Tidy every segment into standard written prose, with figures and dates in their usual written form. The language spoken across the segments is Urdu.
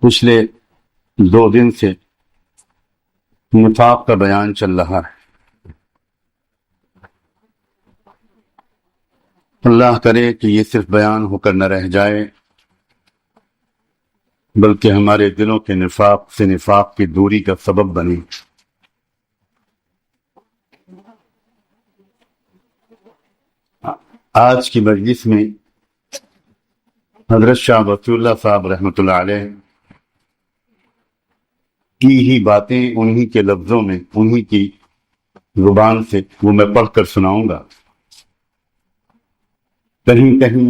پچھلے 2 دن سے نفاق کا بیان چل رہا ہے۔ اللہ کرے کہ یہ صرف بیان ہو کر نہ رہ جائے، بلکہ ہمارے دلوں کے نفاق سے نفاق کی دوری کا سبب بنے۔ آج کی مجلس میں حضرت شاہ ولی اللہ صاحب رحمۃ اللہ علیہ کی ہی باتیں انہی کے لفظوں میں، انہی کی زبان سے وہ میں پڑھ کر سناؤں گا۔ کہیں کہیں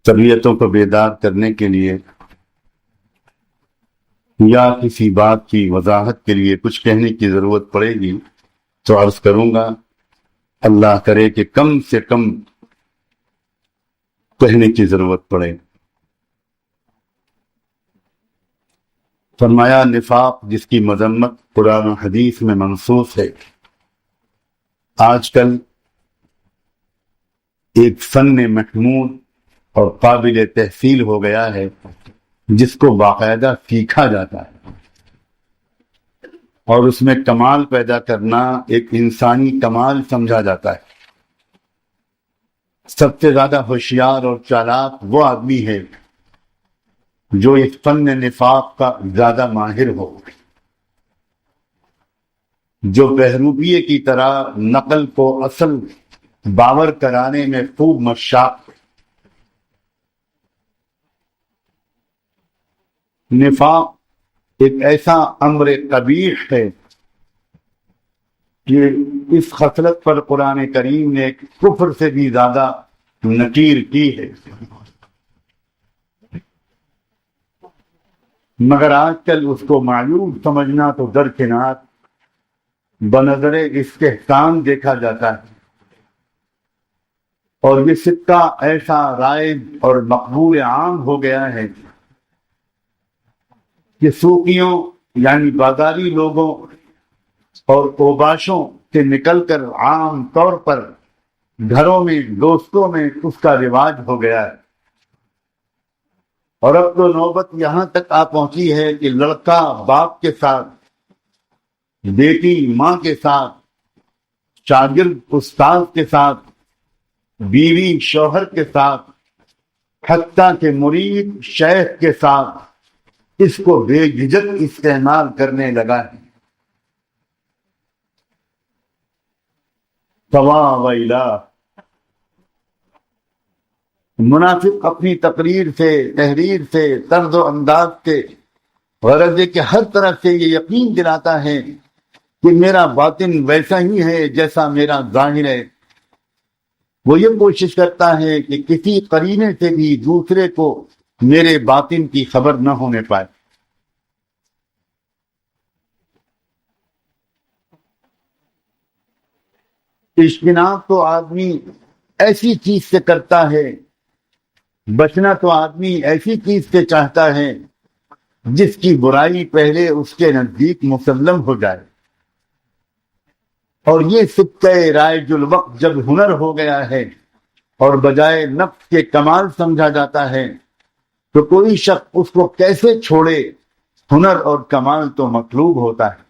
طبیعتوں کو بیدار کرنے کے لیے یا کسی بات کی وضاحت کے لیے کچھ کہنے کی ضرورت پڑے گی تو عرض کروں گا۔ اللہ کرے کہ کم سے کم کہنے کی ضرورت پڑے۔ فرمایا نفاق جس کی مذمت قرآن و حدیث میں منصوص ہے، آج کل ایک فن محمود اور قابل تحصیل ہو گیا ہے جس کو باقاعدہ سیکھا جاتا ہے، اور اس میں کمال پیدا کرنا ایک انسانی کمال سمجھا جاتا ہے۔ سب سے زیادہ ہوشیار اور چالاک وہ آدمی ہے جو اس فن نفاق کا زیادہ ماہر ہو، جو بہروپیے کی طرح نقل کو اصل باور کرانے میں خوب مشاق۔ نفاق ایک ایسا امر قبیح ہے کہ اس خصلت پر قرآن کریم نے کفر سے بھی زیادہ نکیر کی ہے، مگر آج کل اس کو معیوب سمجھنا تو درکنار بنظر استحسان دیکھا جاتا ہے، اور یہ سکہ ایسا رائج اور مقبول عام ہو گیا ہے کہ سوقیوں یعنی بازاری لوگوں اور اوباشوں سے نکل کر عام طور پر گھروں میں دوستوں میں اس کا رواج ہو گیا ہے۔ اور اب تو نوبت یہاں تک آ پہنچی ہے کہ لڑکا باپ کے ساتھ، بیٹی ماں کے ساتھ، شاگرد استاد کے ساتھ، بیوی شوہر کے ساتھ، حتیٰ کہ مرید شیخ کے ساتھ اس کو بے جھجک استعمال کرنے لگا ہے۔ فوا ویلا، منافق اپنی تقریر سے، تحریر سے، طرز و انداز سے، غرض ہے کہ ہر طرف سے یہ یقین دلاتا ہے کہ میرا باطن ویسا ہی ہے جیسا میرا ظاہر ہے۔ وہ یہ کوشش کرتا ہے کہ کسی قرینے سے بھی دوسرے کو میرے باطن کی خبر نہ ہونے پائے۔ اجتناب تو آدمی ایسی چیز سے کرتا ہے، بچنا تو آدمی ایسی چیز سے چاہتا ہے جس کی برائی پہلے اس کے نزدیک مسلم ہو جائے، اور یہ سکہ رائج الوقت جب ہنر ہو گیا ہے اور بجائے نفس کے کمال سمجھا جاتا ہے تو کوئی شخص اس کو کیسے چھوڑے؟ ہنر اور کمال تو مطلوب ہوتا ہے۔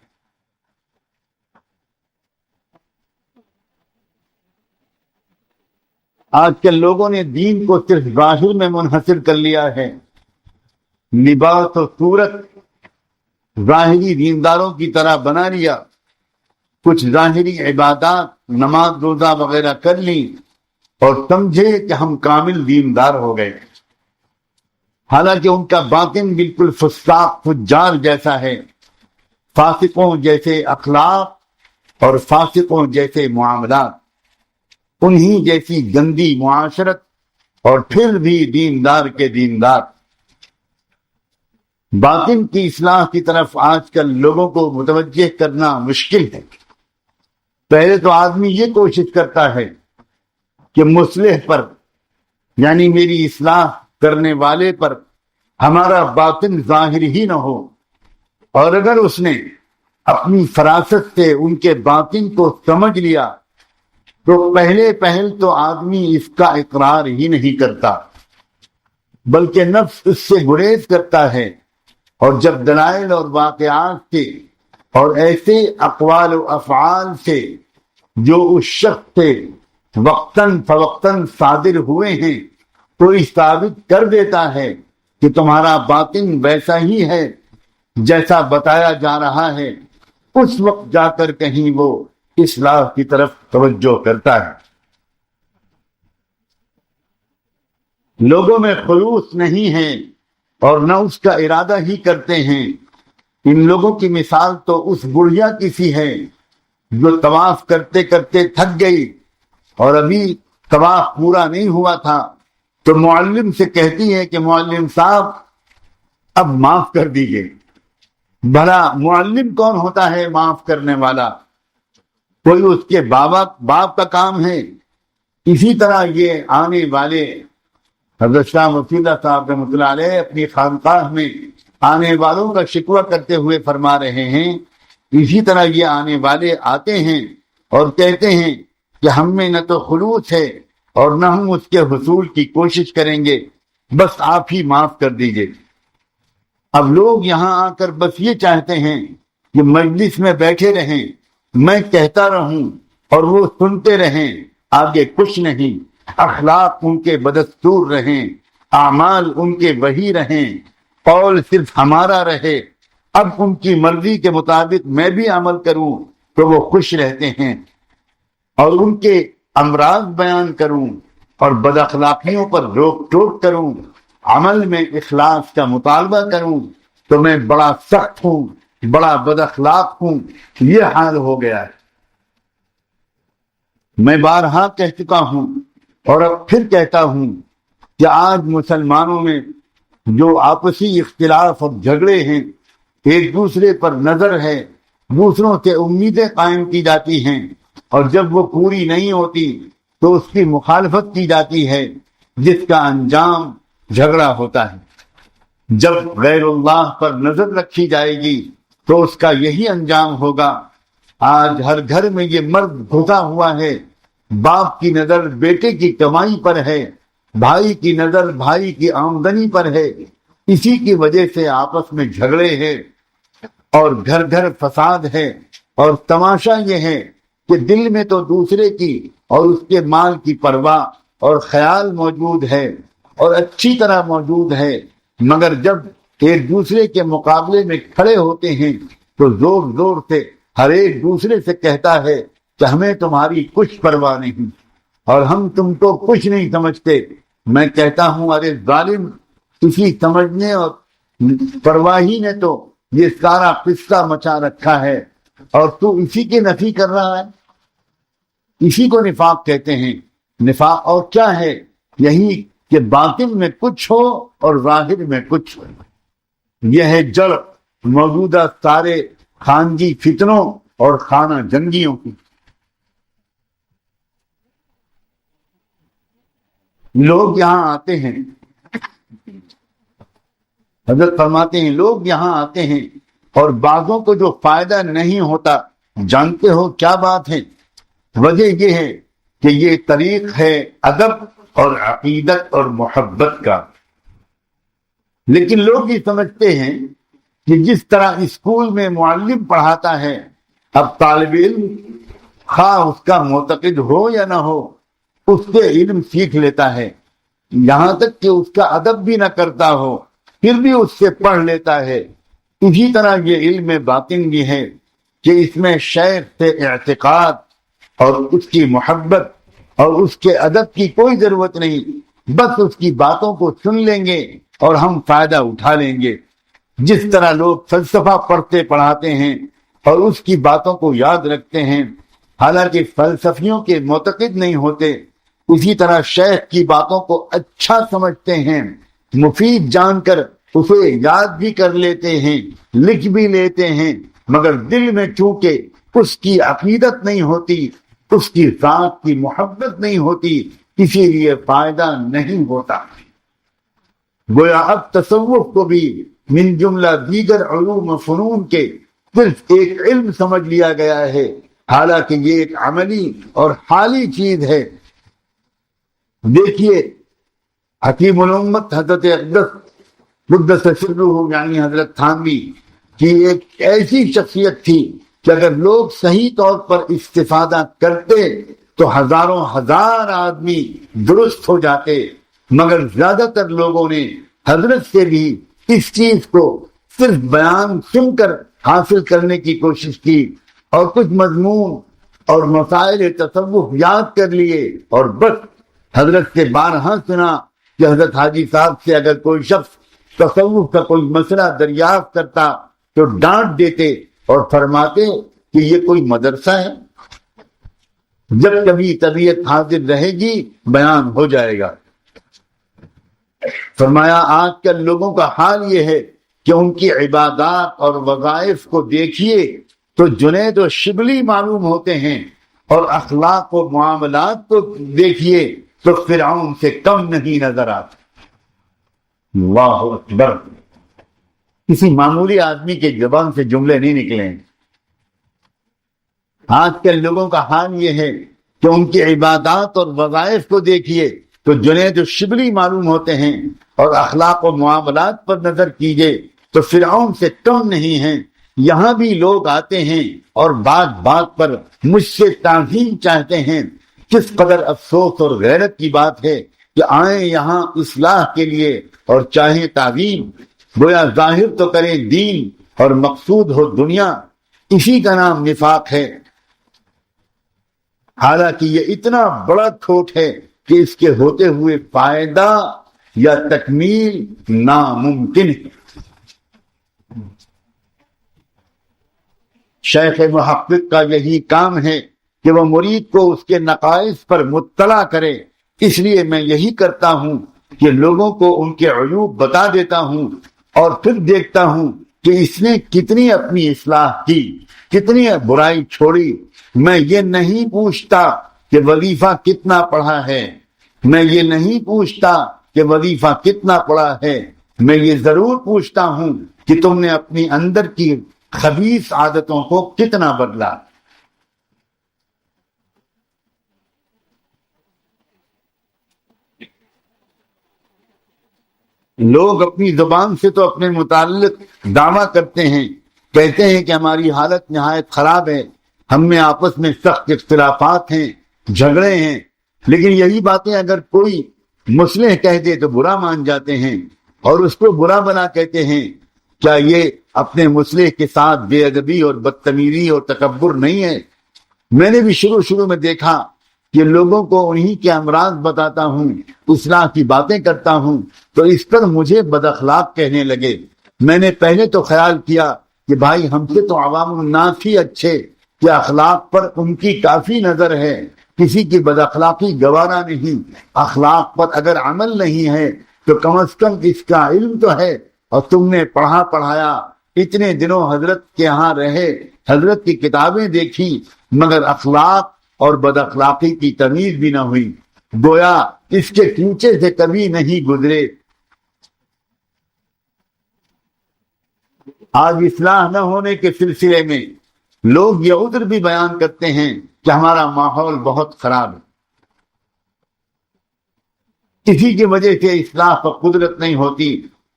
آج کل لوگوں نے دین کو صرف ظاہر میں منحصر کر لیا ہے، لباس و صورت ظاہری دینداروں کی طرح بنا لیا، کچھ ظاہری عبادات نماز روزہ وغیرہ کر لی اور سمجھے کہ ہم کامل دیندار ہو گئے، حالانکہ ان کا باطن بالکل فساق فجار جیسا ہے، فاسقوں جیسے اخلاق اور فاسقوں جیسے معاملات، انہی جیسی گندی معاشرت، اور پھر بھی دیندار کے دیندار۔ باطن کی اصلاح کی طرف آج کل لوگوں کو متوجہ کرنا مشکل ہے۔ پہلے تو آدمی یہ کوشش کرتا ہے کہ مصلح پر یعنی میری اصلاح کرنے والے پر ہمارا باطن ظاہر ہی نہ ہو، اور اگر اس نے اپنی فراست سے ان کے باطن کو سمجھ لیا تو پہل تو آدمی اس کا اقرار ہی نہیں کرتا، بلکہ نفس اس سے گریز کرتا ہے اور جب دلائل اور واقعات سے اور ایسے اقوال و افعال سے جو اس شخص سے وقتاً فوقتاً صادر ہوئے ہیں تو یہ ثابت کر دیتا ہے کہ تمہارا باطن ویسا ہی ہے جیسا بتایا جا رہا ہے، اس وقت جا کر کہیں وہ اصلاح کی طرف توجہ کرتا ہے۔ لوگوں میں خلوص نہیں ہے اور نہ اس کا ارادہ ہی کرتے ہیں۔ ان لوگوں کی مثال تو اس بڑھیا کی سی ہے جو طواف کرتے کرتے تھک گئی اور ابھی طواف پورا نہیں ہوا تھا تو معلم سے کہتی ہے کہ معلم صاحب اب معاف کر دیجئے۔ بھلا معلم کون ہوتا ہے معاف کرنے والا؟ کوئی اس کے باپ کا کام ہے؟ اسی طرح یہ آنے والے حضرت شاہ مفتی اللہ صاحب رحمۃ اللہ علیہ اپنی خانقاہ میں آنے والوں کا شکوہ کرتے ہوئے فرما رہے ہیں، اسی طرح یہ آنے والے آتے ہیں اور کہتے ہیں کہ ہم میں نہ تو خلوص ہے اور نہ ہم اس کے حصول کی کوشش کریں گے، بس آپ ہی معاف کر دیجئے۔ اب لوگ یہاں آ کر بس یہ چاہتے ہیں کہ مجلس میں بیٹھے رہیں، میں کہتا رہوں اور وہ سنتے رہیں، آگے کچھ نہیں۔ اخلاق ان کے بدستور رہیں، اعمال ان کے وہی رہیں، قول صرف ہمارا رہے، اب ان کی مرضی کے مطابق میں بھی عمل کروں تو وہ خوش رہتے ہیں، اور ان کے امراض بیان کروں اور بد اخلاقیوں پر روک ٹوک کروں، عمل میں اخلاص کا مطالبہ کروں تو میں بڑا سخت ہوں، بڑا بد اخلاق ہوں۔ یہ حال ہو گیا ہے۔ میں بارہا کہہ چکا ہوں اور اب پھر کہتا ہوں کہ آج مسلمانوں میں جو آپسی اختلاف اور جھگڑے ہیں، ایک دوسرے پر نظر ہے، دوسروں سے امیدیں قائم کی جاتی ہیں اور جب وہ پوری نہیں ہوتی تو اس کی مخالفت کی جاتی ہے، جس کا انجام جھگڑا ہوتا ہے۔ جب غیر اللہ پر نظر رکھی جائے گی تو اس کا یہی انجام ہوگا۔ آج ہر گھر میں یہ مرض گھسا ہوا ہے، باپ کی نظر بیٹے کی کمائی پر ہے، بھائی کی نظر بھائی کی آمدنی پر ہے، اسی کی وجہ سے آپس میں جھگڑے ہیں اور گھر گھر فساد ہے۔ اور تماشا یہ ہے کہ دل میں تو دوسرے کی اور اس کے مال کی پرواہ اور خیال موجود ہے اور اچھی طرح موجود ہے، مگر جب ایک دوسرے کے مقابلے میں کھڑے ہوتے ہیں تو زور زور سے ہر ایک دوسرے سے کہتا ہے کہ ہمیں تمہاری کچھ پرواہ نہیں اور ہم تم کو کچھ نہیں سمجھتے۔ میں کہتا ہوں ارے ظالم، اسی سمجھنے اور پرواہی نے تو یہ سارا قصہ مچا رکھا ہے اور تو اسی کی نفی کر رہا ہے۔ اسی کو نفاق کہتے ہیں۔ نفاق اور کیا ہے؟ یہی کہ باطن میں کچھ ہو اور ظاہر میں کچھ ہو۔ یہ ہے جڑ موجودہ سارے خانگی فتنوں اور خانہ جنگیوں کی۔ لوگ یہاں آتے ہیں، حضرت فرماتے ہیں لوگ یہاں آتے ہیں اور بعضوں کو جو فائدہ نہیں ہوتا، جانتے ہو کیا بات ہے؟ وجہ یہ ہے کہ یہ طریق ہے ادب اور عقیدت اور محبت کا۔ لیکن لوگ یہ سمجھتے ہیں کہ جس طرح اسکول میں معلم پڑھاتا ہے، اب طالب علم خواہ اس کا معتقد ہو یا نہ ہو اس سے علم سیکھ لیتا ہے، یہاں تک کہ اس کا ادب بھی نہ کرتا ہو پھر بھی اس سے پڑھ لیتا ہے۔ اسی طرح یہ علم باطن بھی ہے کہ اس میں شیخ سے اعتقاد اور اس کی محبت اور اس کے ادب کی کوئی ضرورت نہیں، بس اس کی باتوں کو سن لیں گے اور ہم فائدہ اٹھا لیں گے۔ جس طرح لوگ فلسفہ پڑھتے پڑھاتے ہیں اور اس کی باتوں کو یاد رکھتے ہیں حالانکہ فلسفیوں کے معتقد نہیں ہوتے، اسی طرح شیخ کی باتوں کو اچھا سمجھتے ہیں، مفید جان کر اسے یاد بھی کر لیتے ہیں، لکھ بھی لیتے ہیں، مگر دل میں چونکہ اس کی عقیدت نہیں ہوتی، اس کی ذات کی محبت نہیں ہوتی، اسی لیے فائدہ نہیں ہوتا۔ گویا اب تصوف کو بھی من جملہ دیگر علوم و فنون کے صرف ایک علم سمجھ لیا گیا ہے، حالانکہ یہ ایک عملی اور حالی چیز ہے۔ دیکھیے حکیم الامت حضرت اقدس قدس سرہ یعنی حضرت تھانوی کی ایک ایسی شخصیت تھی کہ اگر لوگ صحیح طور پر استفادہ کرتے تو ہزاروں ہزار آدمی درست ہو جاتے، مگر زیادہ تر لوگوں نے حضرت سے بھی اس چیز کو صرف بیان سن کر حاصل کرنے کی کوشش کی اور کچھ مضمون اور مسائل تصوف یاد کر لیے اور بس۔ حضرت سے بارہا سنا کہ حضرت حاجی صاحب سے اگر کوئی شخص تصوف کا کوئی مسئلہ دریافت کرتا تو ڈانٹ دیتے اور فرماتے کہ یہ کوئی مدرسہ ہے، جب کبھی طبیعت حاضر رہے گی بیان ہو جائے گا۔ فرمایا آج کل لوگوں کا حال یہ ہے کہ ان کی عبادات اور وظائف کو دیکھیے تو جنید و شبلی معلوم ہوتے ہیں، اور اخلاق و معاملات کو دیکھیے تو فرعون سے کم نہیں نظر آتے۔ اللہ اکبر! کسی معمولی آدمی کے زبان سے جملے نہیں نکلیں۔ آج کل لوگوں کا حال یہ ہے کہ ان کی عبادات اور وظائف کو دیکھیے تو جنید و شبلی معلوم ہوتے ہیں، اور اخلاق و معاملات پر نظر کیجئے تو فرعون سے کم نہیں ہیں۔ یہاں بھی لوگ آتے ہیں اور بات بات پر مجھ سے تعظیم چاہتے ہیں۔ کس قدر افسوس اور غیرت کی بات ہے کہ آئیں یہاں اصلاح کے لیے اور چاہیں تعظیم، گویا ظاہر تو کریں دین اور مقصود ہو دنیا۔ اسی کا نام نفاق ہے، حالانکہ یہ اتنا بڑا کھوٹ ہے کہ اس کے ہوتے ہوئے فائدہ یا تکمیل ناممکن ہے۔ شیخ محقق کا یہی کام ہے کہ وہ مرید کو اس کے نقائص پر مطلع کرے، اس لیے میں یہی کرتا ہوں کہ لوگوں کو ان کے عیوب بتا دیتا ہوں اور پھر دیکھتا ہوں کہ اس نے کتنی اپنی اصلاح کی، کتنی برائی چھوڑی۔ میں یہ نہیں پوچھتا کہ وظیفہ کتنا پڑھا ہے، میں یہ نہیں پوچھتا کہ وظیفہ کتنا پڑھا ہے، میں یہ ضرور پوچھتا ہوں کہ تم نے اپنی اندر کی خبیث عادتوں کو کتنا بدلا۔ لوگ اپنی زبان سے تو اپنے متعلق دعویٰ کرتے ہیں، کہتے ہیں کہ ہماری حالت نہایت خراب ہے، ہم میں آپس میں سخت اختلافات ہیں، جھگڑے ہیں، لیکن یہی باتیں اگر کوئی مصلح کہہ دے تو برا مان جاتے ہیں اور اس کو برا بنا کہتے ہیں۔ کیا یہ اپنے مصلح کے ساتھ بے ادبی اور بدتمیزی اور تکبر نہیں ہے؟ میں نے بھی شروع میں دیکھا کہ لوگوں کو انہی کے امراض بتاتا ہوں، اصلاح کی باتیں کرتا ہوں تو اس پر مجھے بد اخلاق کہنے لگے۔ میں نے پہلے تو خیال کیا کہ بھائی ہم سے تو عوام الناس ہی اچھے، کہ اخلاق پر ان کی کافی نظر ہے، کسی کی بد اخلاقی گوارا نہیں۔ اخلاق پر اگر عمل نہیں ہے تو کم از کم اس کا علم تو ہے، اور تم نے پڑھا پڑھایا، اتنے دنوں حضرت کے ہاں رہے، حضرت کی کتابیں دیکھی، مگر اخلاق اور بد اخلاقی کی تمیز بھی نہ ہوئی، گویا اس کے پیچھے سے کبھی نہیں گزرے۔ آج اصلاح نہ ہونے کے سلسلے میں لوگ یہ عذر بھی بیان کرتے ہیں کہ ہمارا ماحول بہت خراب ہے، کسی کی وجہ سے اصلاح پر قدرت نہیں ہوتی۔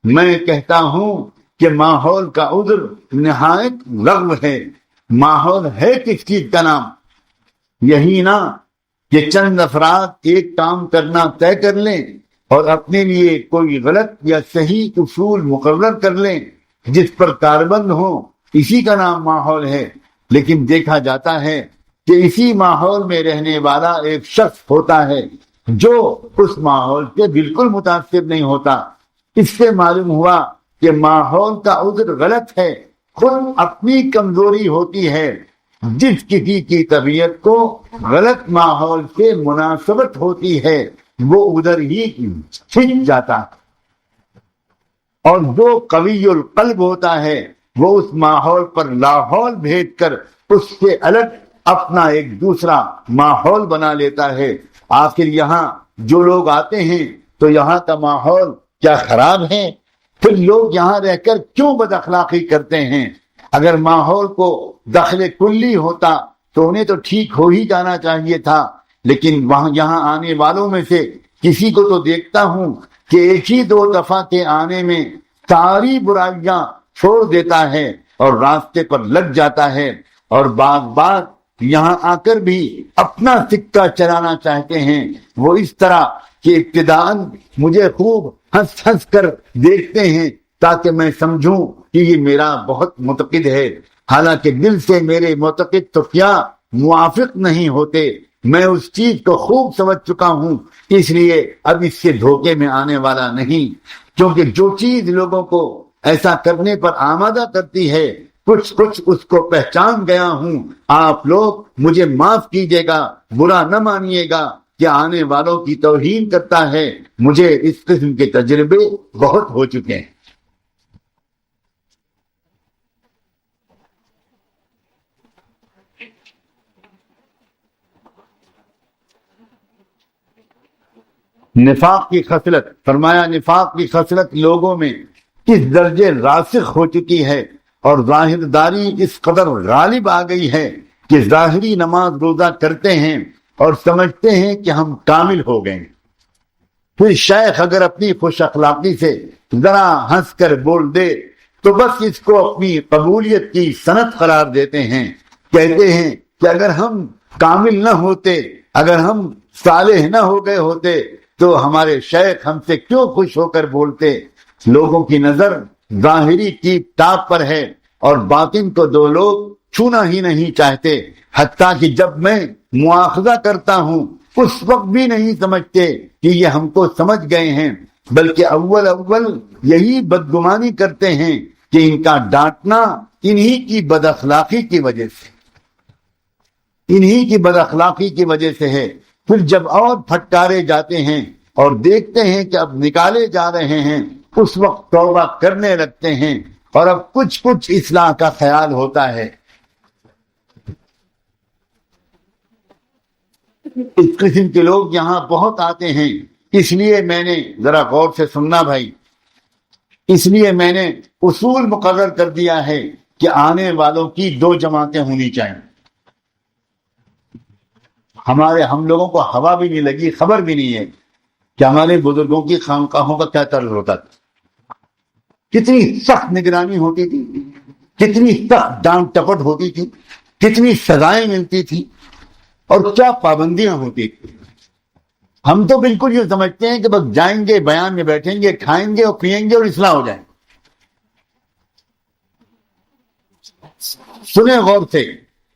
میں کہتا ہوں کہ ماحول کا عذر نہایت لغو ہے۔ ماحول ہے کس چیز کا نام؟ یہی نا کہ چند افراد ایک کام کرنا طے کر لیں اور اپنے لیے کوئی غلط یا صحیح اصول مقرر کر لیں جس پر کاربند ہو، اسی کا نام ماحول ہے۔ لیکن دیکھا جاتا ہے کہ اسی ماحول میں رہنے والا ایک شخص ہوتا ہے جو اس ماحول سے بالکل متاثر نہیں ہوتا۔ اس سے معلوم ہوا کہ ماحول کا عذر غلط ہے، خود اپنی کمزوری ہوتی ہے۔ جس کسی کی طبیعت کو غلط ماحول سے مناسبت ہوتی ہے وہ ادھر ہی چھن جاتا ہے، اور جو قوی القلب ہوتا ہے وہ اس ماحول پر لاحول بھیج کر اس سے الگ اپنا ایک دوسرا ماحول بنا لیتا ہے۔ آخر یہاں جو لوگ آتے ہیں تو یہاں کا ماحول کیا خراب ہے؟ پھر لوگ یہاں رہ کر کیوں بد اخلاقی کرتے ہیں؟ اگر ماحول کو دخل کلی ہوتا تو انہیں تو ٹھیک ہو ہی جانا چاہیے تھا، لیکن یہاں آنے والوں میں سے کسی کو تو دیکھتا ہوں کہ ایک ہی دو دفعہ کے آنے میں ساری برائیاں چھوڑ دیتا ہے اور راستے پر لگ جاتا ہے، اور بعض یہاں آ کر بھی اپنا سکہ چلانا چاہتے ہیں۔ وہ اس طرح کہ ابتداءً مجھے خوب ہنس ہنس کر دیکھتے ہیں تاکہ میں سمجھوں کہ یہ میرا بہت معتقد ہے، حالانکہ دل سے میرے معتقد تو کیا موافق نہیں ہوتے۔ میں اس چیز کو خوب سمجھ چکا ہوں، اس لیے اب اس سے دھوکے میں آنے والا نہیں، کیونکہ جو چیز لوگوں کو ایسا کرنے پر آمادہ کرتی ہے کچھ اس کو پہچان گیا ہوں۔ آپ لوگ مجھے معاف کیجیے گا، برا نہ مانیے گا کہ آنے والوں کی توہین کرتا ہے، مجھے اس قسم کے تجربے بہت ہو چکے ہیں۔ نفاق کی خصلت، فرمایا نفاق کی خصلت لوگوں میں کس درجے راسخ ہو چکی ہے اور ظاہر داری اس قدر غالب آ گئی ہے کہ ظاہری نماز روزہ کرتے ہیں اور سمجھتے ہیں کہ ہم کامل ہو گئے۔ پھر شیخ اگر اپنی خوش اخلاقی سے ذرا ہنس کر بول دے تو بس اس کو اپنی قبولیت کی سند قرار دیتے ہیں، کہتے ہیں کہ اگر ہم کامل نہ ہوتے، اگر ہم صالح نہ ہو گئے ہوتے تو ہمارے شیخ ہم سے کیوں خوش ہو کر بولتے۔ لوگوں کی نظر ظاہری ٹیپ ٹاپ پر ہے اور باطن کو دو لوگ چھونا ہی نہیں چاہتے، حتیٰ کہ جب میں مواخذہ کرتا ہوں اس وقت بھی نہیں سمجھتے کہ یہ ہم کو سمجھ گئے ہیں، بلکہ اول یہی بدگمانی کرتے ہیں کہ ان کا ڈانٹنا انہی کی بد اخلاقی کی وجہ سے، انہی کی بد اخلاقی کی وجہ سے ہے۔ پھر جب اور پھٹکارے جاتے ہیں اور دیکھتے ہیں کہ اب نکالے جا رہے ہیں، اس وقت توبہ کرنے لگتے ہیں اور اب کچھ اصلاح کا خیال ہوتا ہے۔ اس قسم کے لوگ یہاں بہت آتے ہیں، اس لیے میں نے ذرا غور سے سننا بھائی، اس لیے میں نے اصول مقرر کر دیا ہے کہ آنے والوں کی دو جماعتیں ہونی چاہیے۔ ہم لوگوں کو ہوا بھی نہیں لگی، خبر بھی نہیں ہے کہ ہمارے بزرگوں کی خانقاہوں کا کیا طرز ہوتا تھا، کتنی سخت نگرانی ہوتی تھی، کتنی سخت ڈانٹ ٹپٹ ہوتی تھی، کتنی سزائیں ملتی تھی اور کیا پابندیاں ہوتی تھی۔ ہم تو بالکل یہ سمجھتے ہیں کہ بس جائیں گے، بیان میں بیٹھیں گے، کھائیں گے اور پئیں گے اور اصلاح ہو جائیں۔ سنیں غور سے،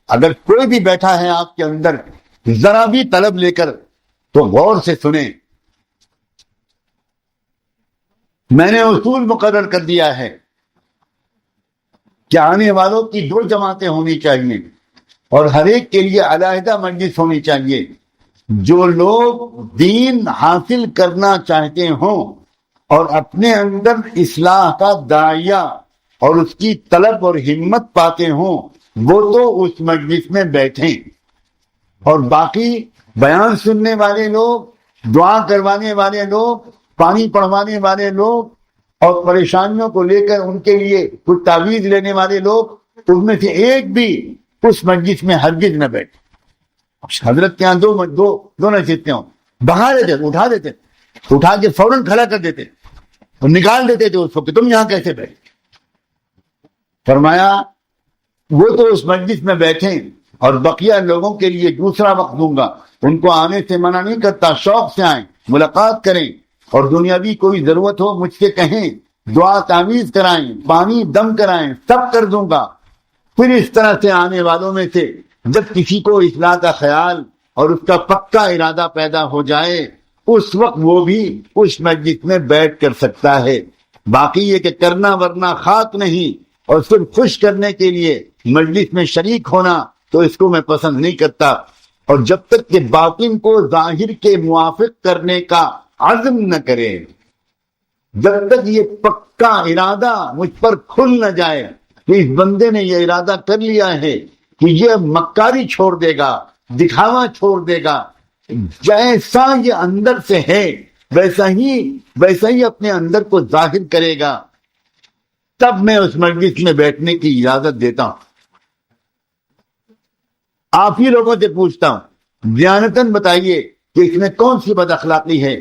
اگر کوئی بھی بیٹھا ہے آپ کے اندر ذرا بھی طلب لے کر تو غور سے سنیں۔ میں نے اصول مقرر کر دیا ہے کہ آنے والوں کی دو جماعتیں ہونی چاہیے اور ہر ایک کے لیے علیحدہ مجلس ہونی چاہیے۔ جو لوگ دین حاصل کرنا چاہتے ہوں اور اپنے اندر اصلاح کا داعیہ اور اس کی طلب اور ہمت پاتے ہوں، وہ تو اس مجلس میں بیٹھیں، اور باقی بیان سننے والے لوگ، دعا کروانے والے لوگ، پانی پڑھوانے والے لوگ اور پریشانیوں کو لے کر ان کے لیے کچھ تعویذ لینے والے لوگ، ان میں سے ایک بھی اس مجلس میں ہرگز نہ بیٹھے۔ حضرت کے یہاں دو نشستیں ہوں، بہا دیتے، اٹھا کے فوراً کھڑا کر دیتے اور نکال دیتے تھے اس کو کہ تم یہاں کیسے بیٹھے۔ فرمایا وہ تو اس مجلس میں بیٹھیں اور بقیہ لوگوں کے لیے دوسرا وقت دوں گا، ان کو آنے سے منع نہیں کرتا، شوق سے آئیں، ملاقات کریں، اور دنیاوی کوئی ضرورت ہو مجھ سے کہیں، دعا تعویذ کرائیں، پانی دم کرائیں، سب کر دوں گا۔ پھر اس طرح سے آنے والوں میں سے جب کسی کو اصلاح کا خیال اور اس کا پکا ارادہ پیدا ہو جائے، اس وقت وہ بھی اس مجلس میں بیٹھ کر سکتا ہے۔ باقی یہ کہ کرنا ورنہ خاک نہیں اور صرف خوش کرنے کے لیے مجلس میں شریک ہونا، تو اس کو میں پسند نہیں کرتا۔ اور جب تک کہ باطن کو ظاہر کے موافق کرنے کا عزم نہ کرے، جب تک یہ پکا ارادہ مجھ پر کھل نہ جائے کہ اس بندے نے یہ ارادہ کر لیا ہے کہ یہ مکاری چھوڑ دے گا، دکھاوا چھوڑ دے گا، جیسا یہ اندر سے ہے ویسا ہی اپنے اندر کو ظاہر کرے گا، تب میں اس مجلس میں بیٹھنے کی اجازت دیتا ہوں۔ آپ ہی لوگوں سے پوچھتا ہوں، دیانتاً بتائیے کہ اس میں کون سی بد اخلاقی ہے؟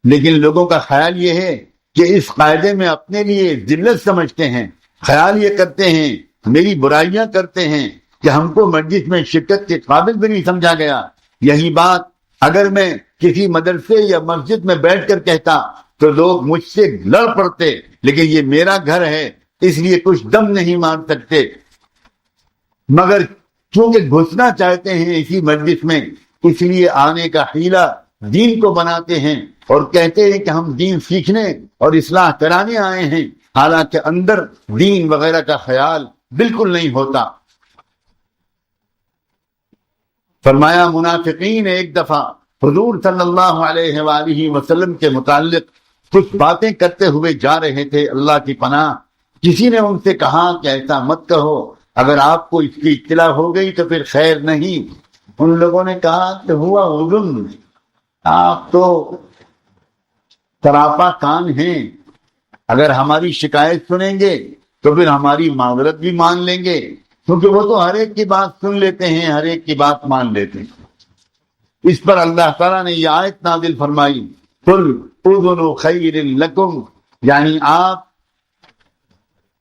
لیکن لوگوں کا خیال یہ ہے کہ اس قاعدے میں اپنے لیے ذلت سمجھتے ہیں، خیال یہ کرتے ہیں، میری برائیاں کرتے ہیں کہ ہم کو مجلس میں شرکت کے قابل بھی نہیں سمجھا گیا. یہی بات اگر میں کسی مدرسے یا مسجد میں بیٹھ کر کہتا تو لوگ مجھ سے لڑ پڑتے، لیکن یہ میرا گھر ہے اس لیے کچھ دم نہیں مار سکتے. مگر چونکہ گھسنا چاہتے ہیں اسی مجلس میں، اس لیے آنے کا حیلہ دین کو بناتے ہیں اور کہتے ہیں کہ ہم دین سیکھنے اور اصلاح کرانے آئے ہیں، حالانکہ اندر دین وغیرہ کا خیال بالکل نہیں ہوتا. فرمایا منافقین ایک دفعہ حضور صلی اللہ علیہ وآلہ وسلم کے متعلق کچھ باتیں کرتے ہوئے جا رہے تھے. اللہ کی پناہ، کسی نے ان سے کہا کہ ایسا مت کہو، اگر آپ کو اس کی اطلاع ہو گئی تو پھر خیر نہیں. ان لوگوں نے کہا کہ ہوا اذن، آپ تو سراپا کان ہیں، اگر ہماری شکایت سنیں گے تو پھر ہماری معذرت بھی مان لیں گے، کیونکہ وہ تو ہر ایک کی بات سن لیتے ہیں، ہر ایک کی بات مان لیتے ہیں. اس پر اللہ تعالیٰ نے یہ آیت نازل فرمائی، قل اذن خیر لکم، یعنی آپ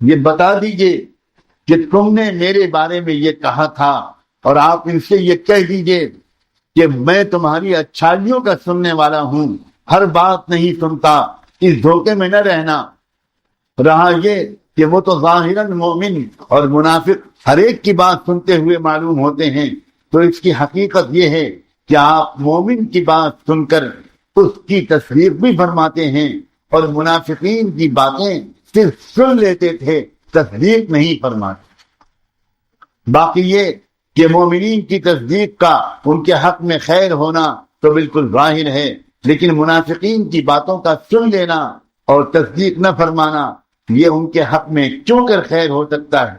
یہ بتا دیجئے کہ تم نے میرے بارے میں یہ کہا تھا، اور آپ ان سے یہ کہہ دیجئے کہ میں تمہاری اچھائیوں کا سننے والا ہوں، ہر بات نہیں سنتا. اس دھوکے میں نہ رہنا. رہا یہ کہ وہ تو ظاہراً مومن اور منافق ہر ایک کی بات سنتے ہوئے معلوم ہوتے ہیں، تو اس کی حقیقت یہ ہے کہ آپ مومن کی بات سن کر اس کی تصدیق بھی فرماتے ہیں، اور منافقین کی باتیں صرف سن لیتے تھے، تصدیق نہیں فرماتے. باقی یہ کہ مومنین کی تصدیق کا ان کے حق میں خیر ہونا تو بالکل ظاہر ہے، لیکن منافقین کی باتوں کا سن لینا اور تصدیق نہ فرمانا یہ ان کے حق میں کیوں کر خیر ہو سکتا ہے؟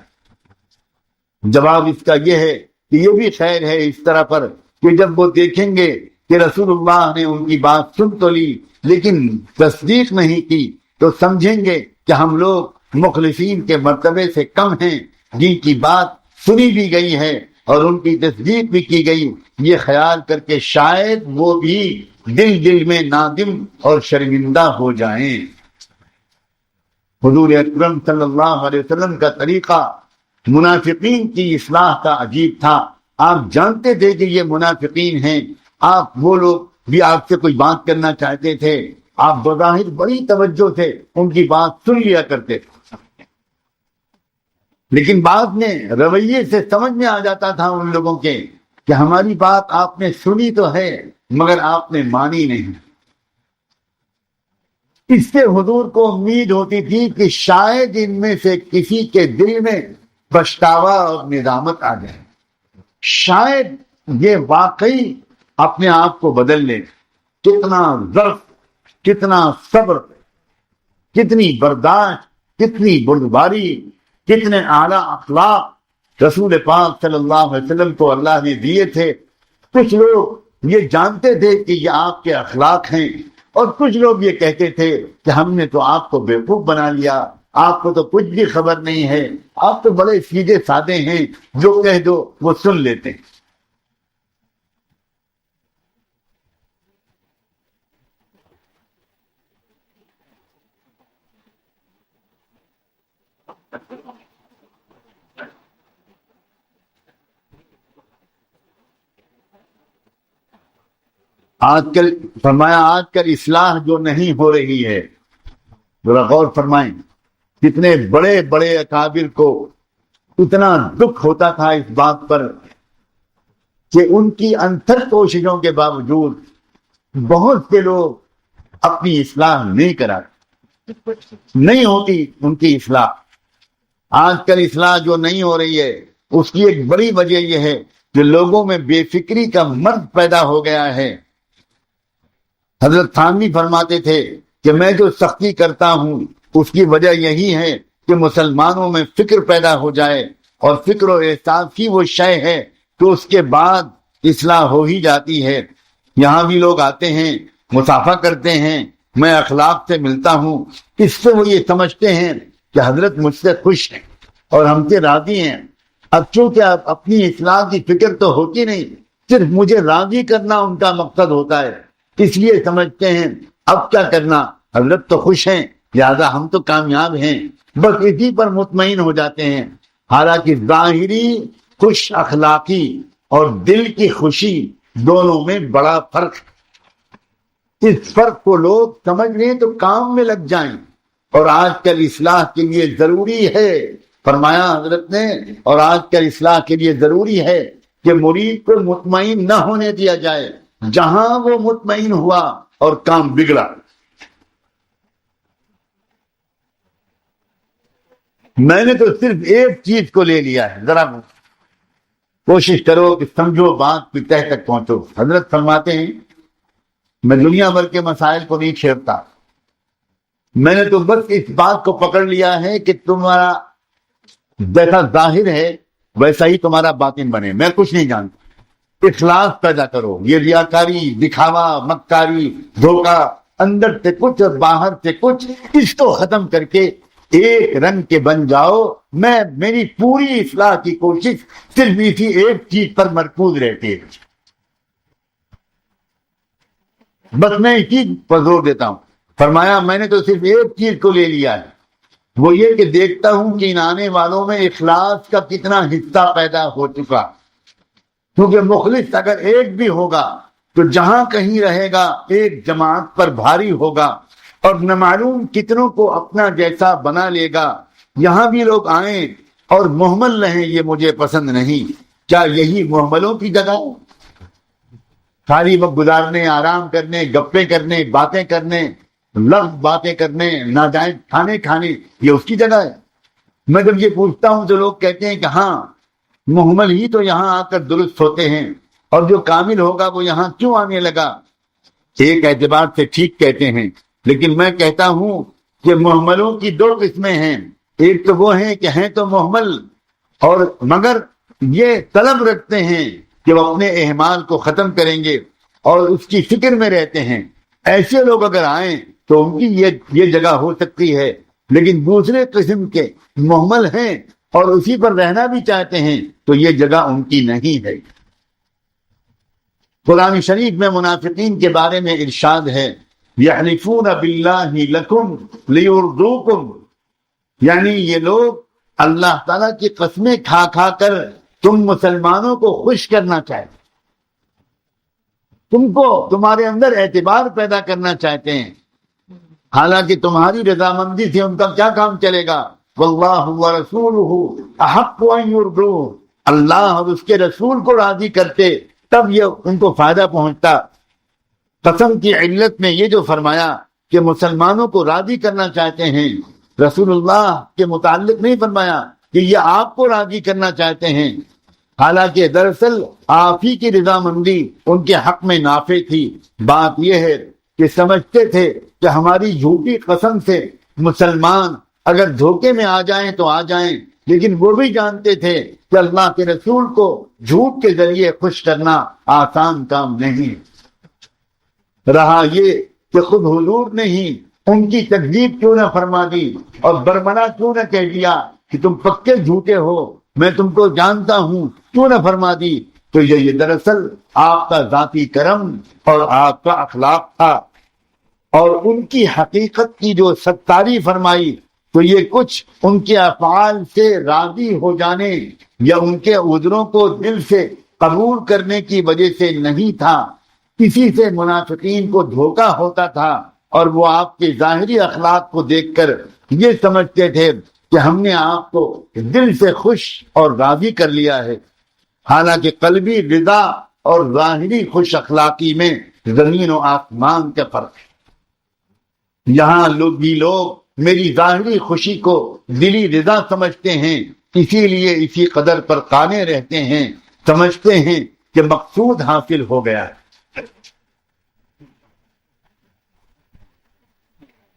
جواب اس کا یہ ہے کہ یہ بھی خیر ہے اس طرح پر کہ جب وہ دیکھیں گے کہ رسول اللہ نے ان کی بات سن تو لی لیکن تصدیق نہیں کی، تو سمجھیں گے کہ ہم لوگ مخلصین کے مرتبے سے کم ہیں، جن کی بات سنی بھی گئی ہے اور ان کی تصدیق بھی کی گئی. یہ خیال کر کے شاید وہ بھی دل میں نادم اور شرمندہ ہو جائیں. حضور اکرم صلی اللہ علیہ وسلم کا طریقہ منافقین کی اصلاح کا عجیب تھا. آپ جانتے تھے کہ یہ منافقین ہیں، آپ وہ لوگ بھی آپ سے کوئی بات کرنا چاہتے تھے، آپ بظاہر بڑی توجہ سے ان کی بات سن لیا کرتے تھے، لیکن بعد میں رویے سے سمجھ میں آ جاتا تھا ان لوگوں کے کہ ہماری بات آپ نے سنی تو ہے مگر آپ نے مانی نہیں. اس سے حضور کو امید ہوتی تھی کہ شاید ان میں سے کسی کے دل میں پچھتاوا اور ندامت آ جائے، شاید یہ واقعی اپنے آپ کو بدل لے. کتنا ظرف، کتنا صبر، کتنی برداشت، کتنی بردباری، کتنے اعلیٰ اخلاق رسول پاک صلی اللہ علیہ وسلم کو اللہ نے دیے تھے. کچھ لوگ یہ جانتے تھے کہ یہ آپ کے اخلاق ہیں، اور کچھ لوگ یہ کہتے تھے کہ ہم نے تو آپ کو بیوقوف بنا لیا، آپ کو تو کچھ بھی خبر نہیں ہے، آپ تو بڑے سیدھے سادے ہیں، جو کہہ دو وہ سن لیتے ہیں. آج کل فرمایا آج کل اصلاح جو نہیں ہو رہی ہے، ذرا غور فرمائیں، کتنے بڑے بڑے اکابر کو اتنا دکھ ہوتا تھا اس بات پر کہ ان کی انتھک کوششوں کے باوجود بہت سے لوگ اپنی اصلاح نہیں کراتے، نہیں ہوتی ان کی اصلاح. آج کل اصلاح جو نہیں ہو رہی ہے اس کی ایک بڑی وجہ یہ ہے کہ لوگوں میں بے فکری کا مرض پیدا ہو گیا ہے. حضرت تھانوی فرماتے تھے کہ میں جو سختی کرتا ہوں اس کی وجہ یہی ہے کہ مسلمانوں میں فکر پیدا ہو جائے، اور فکر و احساس کی وہ شے ہے تو اس کے بعد اصلاح ہو ہی جاتی ہے. یہاں بھی لوگ آتے ہیں، مصافحہ کرتے ہیں، میں اخلاق سے ملتا ہوں، اس سے وہ یہ سمجھتے ہیں کہ حضرت مجھ سے خوش ہیں اور ہم سے راضی ہیں. اب چونکہ اپنی اصلاح کی فکر تو ہوتی نہیں، صرف مجھے راضی کرنا ان کا مقصد ہوتا ہے، اس لیے سمجھتے ہیں اب کیا کرنا، حضرت تو خوش ہیں، لہذا ہم تو کامیاب ہیں، بس اسی پر مطمئن ہو جاتے ہیں۔ حالانکہ ظاہری خوش اخلاقی اور دل کی خوشی دونوں میں بڑا فرق ہے۔ اس فرق کو لوگ سمجھ لیں تو کام میں لگ جائیں، اور آج کل اصلاح کے لیے ضروری ہے، فرمایا حضرت نے، اور آج کل اصلاح کے لیے ضروری ہے کہ مرید کو مطمئن نہ ہونے دیا جائے۔ جہاں وہ مطمئن ہوا اور کام بگڑا، میں نے تو صرف ایک چیز کو لے لیا ہے، ذرا کوشش کرو کہ سمجھو بات کی تہ تک پہنچو۔ حضرت فرماتے ہیں میں دنیا بھر کے مسائل کو نہیں چھیڑتا، میں نے تو بس اس بات کو پکڑ لیا ہے کہ تمہارا جیسا ظاہر ہے ویسا ہی تمہارا باطن بنے، میں کچھ نہیں جانتا۔ اخلاص پیدا کرو، یہ ریاکاری، دکھاوا، مکاری، دھوکہ، اندر سے کچھ اور باہر سے کچھ، اس کو ختم کر کے ایک رنگ کے بن جاؤ۔ میری پوری اصلاح کی کوشش صرف اسی ایک چیز پر مرکوز رہتی ہے، بس میں اسی پر زور دیتا ہوں۔ فرمایا میں نے تو صرف ایک چیز کو لے لیا ہے، وہ یہ کہ دیکھتا ہوں کہ ان آنے والوں میں اخلاص کا کتنا حصہ پیدا ہو چکا، کیونکہ مخلص اگر ایک بھی ہوگا تو جہاں کہیں رہے گا ایک جماعت پر بھاری ہوگا، اور نہ معلوم کتنوں کو اپنا جیسا بنا لے گا۔ یہاں بھی لوگ آئیں اور محمل رہیں، یہ مجھے پسند نہیں۔ کیا یہی محملوں کی جگہ ہے؟ خالی وقت گزارنے، آرام کرنے، گپیں کرنے، باتیں کرنے، لفظ باتیں کرنے، ناجائز کھانے کھانے، یہ اس کی جگہ ہے؟ میں جب یہ پوچھتا ہوں تو لوگ کہتے ہیں کہ ہاں محمل ہی تو یہاں آ کر درست ہوتے ہیں، اور جو کامل ہوگا وہ یہاں کیوں آنے لگا؟ ایک اعتبار سے ٹھیک کہتے ہیں، لیکن میں کہتا ہوں کہ محملوں کی دو قسمیں ہیں۔ ایک تو وہ ہیں کہ ہیں تو محمل، اور مگر یہ طلب رکھتے ہیں کہ وہ اپنے اعمال کو ختم کریں گے اور اس کی فکر میں رہتے ہیں۔ ایسے لوگ اگر آئیں تو ان کی یہ جگہ ہو سکتی ہے، لیکن دوسرے قسم کے محمل ہیں اور اسی پر رہنا بھی چاہتے ہیں تو یہ جگہ ان کی نہیں ہے۔ قرآن شریف میں منافقین کے بارے میں ارشاد ہے یحلفون باللہ لکم لیرضوکم، یعنی یہ لوگ اللہ تعالیٰ کی قسمیں کھا کھا کر تم مسلمانوں کو خوش کرنا چاہتے، تم کو تمہارے اندر اعتبار پیدا کرنا چاہتے ہیں، حالانکہ تمہاری رضامندی سے ان کا کیا کام چلے گا؟ واللہ ورسولہ احق ان یرضوہ، اللہ اور اس کے رسول کو راضی کرتے تب یہ ان کو فائدہ پہنچتا۔ قسم کی علت میں یہ جو فرمایا کہ مسلمانوں کو راضی کرنا چاہتے ہیں، رسول اللہ کے متعلق نہیں فرمایا کہ یہ آپ کو راضی کرنا چاہتے ہیں، حالانکہ دراصل آپ ہی کی رضامندی ان کے حق میں نافع تھی۔ بات یہ ہے کہ سمجھتے تھے کہ ہماری جھوٹی قسم سے مسلمان اگر دھوکے میں آ جائیں تو آ جائیں، لیکن وہ بھی جانتے تھے کہ اللہ کے رسول کو جھوٹ کے ذریعے خوش کرنا آسان کام نہیں۔ رہا یہ کہ خود حضور نے ہی ان کی تکذیب کیوں نہ فرما دی اور برمنا کیوں نہ کہہ دیا کہ تم پکے جھوٹے ہو، میں تم کو جانتا ہوں، کیوں نہ فرما دی، تو یہ دراصل آپ کا ذاتی کرم اور آپ کا اخلاق تھا۔ اور ان کی حقیقت کی جو ستاری فرمائی تو یہ کچھ ان کے افعال سے راضی ہو جانے یا ان کے عذروں کو دل سے قبول کرنے کی وجہ سے نہیں تھا، کسی سے منافقین کو دھوکہ ہوتا تھا اور وہ آپ کے ظاہری اخلاق کو دیکھ کر یہ سمجھتے تھے کہ ہم نے آپ کو دل سے خوش اور راضی کر لیا ہے، حالانکہ قلبی رضا اور ظاہری خوش اخلاقی میں زمین و آسمان کا فرق ہے۔ یہاں لوگ میری ظاہری خوشی کو دلی رضا سمجھتے ہیں، اسی لیے اسی قدر پر قانے رہتے ہیں، سمجھتے ہیں کہ مقصود حاصل ہو گیا ہے۔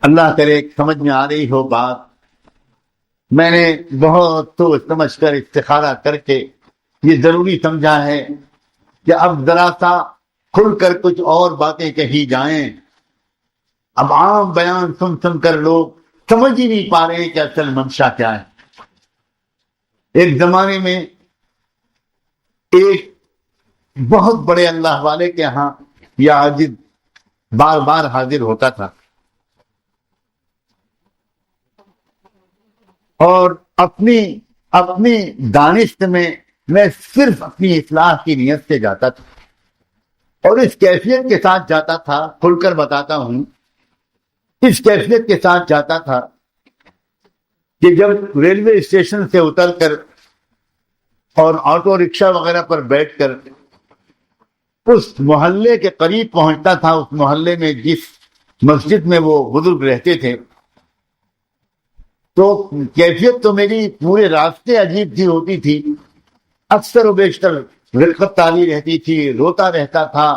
اللہ کرے سمجھ میں آ رہی ہو بات۔ میں نے بہت سوچ سمجھ کر استخارہ کر کے یہ ضروری سمجھا ہے کہ اب ذرا سا کھل کر کچھ اور باتیں کہی جائیں۔ اب عام بیان سن سن کر لوگ سمجھ ہی نہیں پا رہے کہ اصل منشا کیا ہے۔ ایک زمانے میں ایک بہت بڑے اللہ والے کے ہاں یہ عاجز بار بار حاضر ہوتا تھا۔ اور اپنی دانش میں صرف اپنی اصلاح کی نیت سے جاتا تھا، اور اس کیفیت کے ساتھ جاتا تھا، کھل کر بتاتا ہوں، اس کیفیت کے ساتھ جاتا تھا کہ جب ریلوے اسٹیشن سے اتر کر اور آٹو رکشہ وغیرہ پر بیٹھ کر اس محلے کے قریب پہنچتا تھا، اس محلے میں جس مسجد میں وہ بزرگ رہتے تھے، تو کیفیت تو میری پورے راستے عجیب سی ہوتی تھی، اکثر و بیشتر رقت تاری رہتی تھی، روتا رہتا تھا،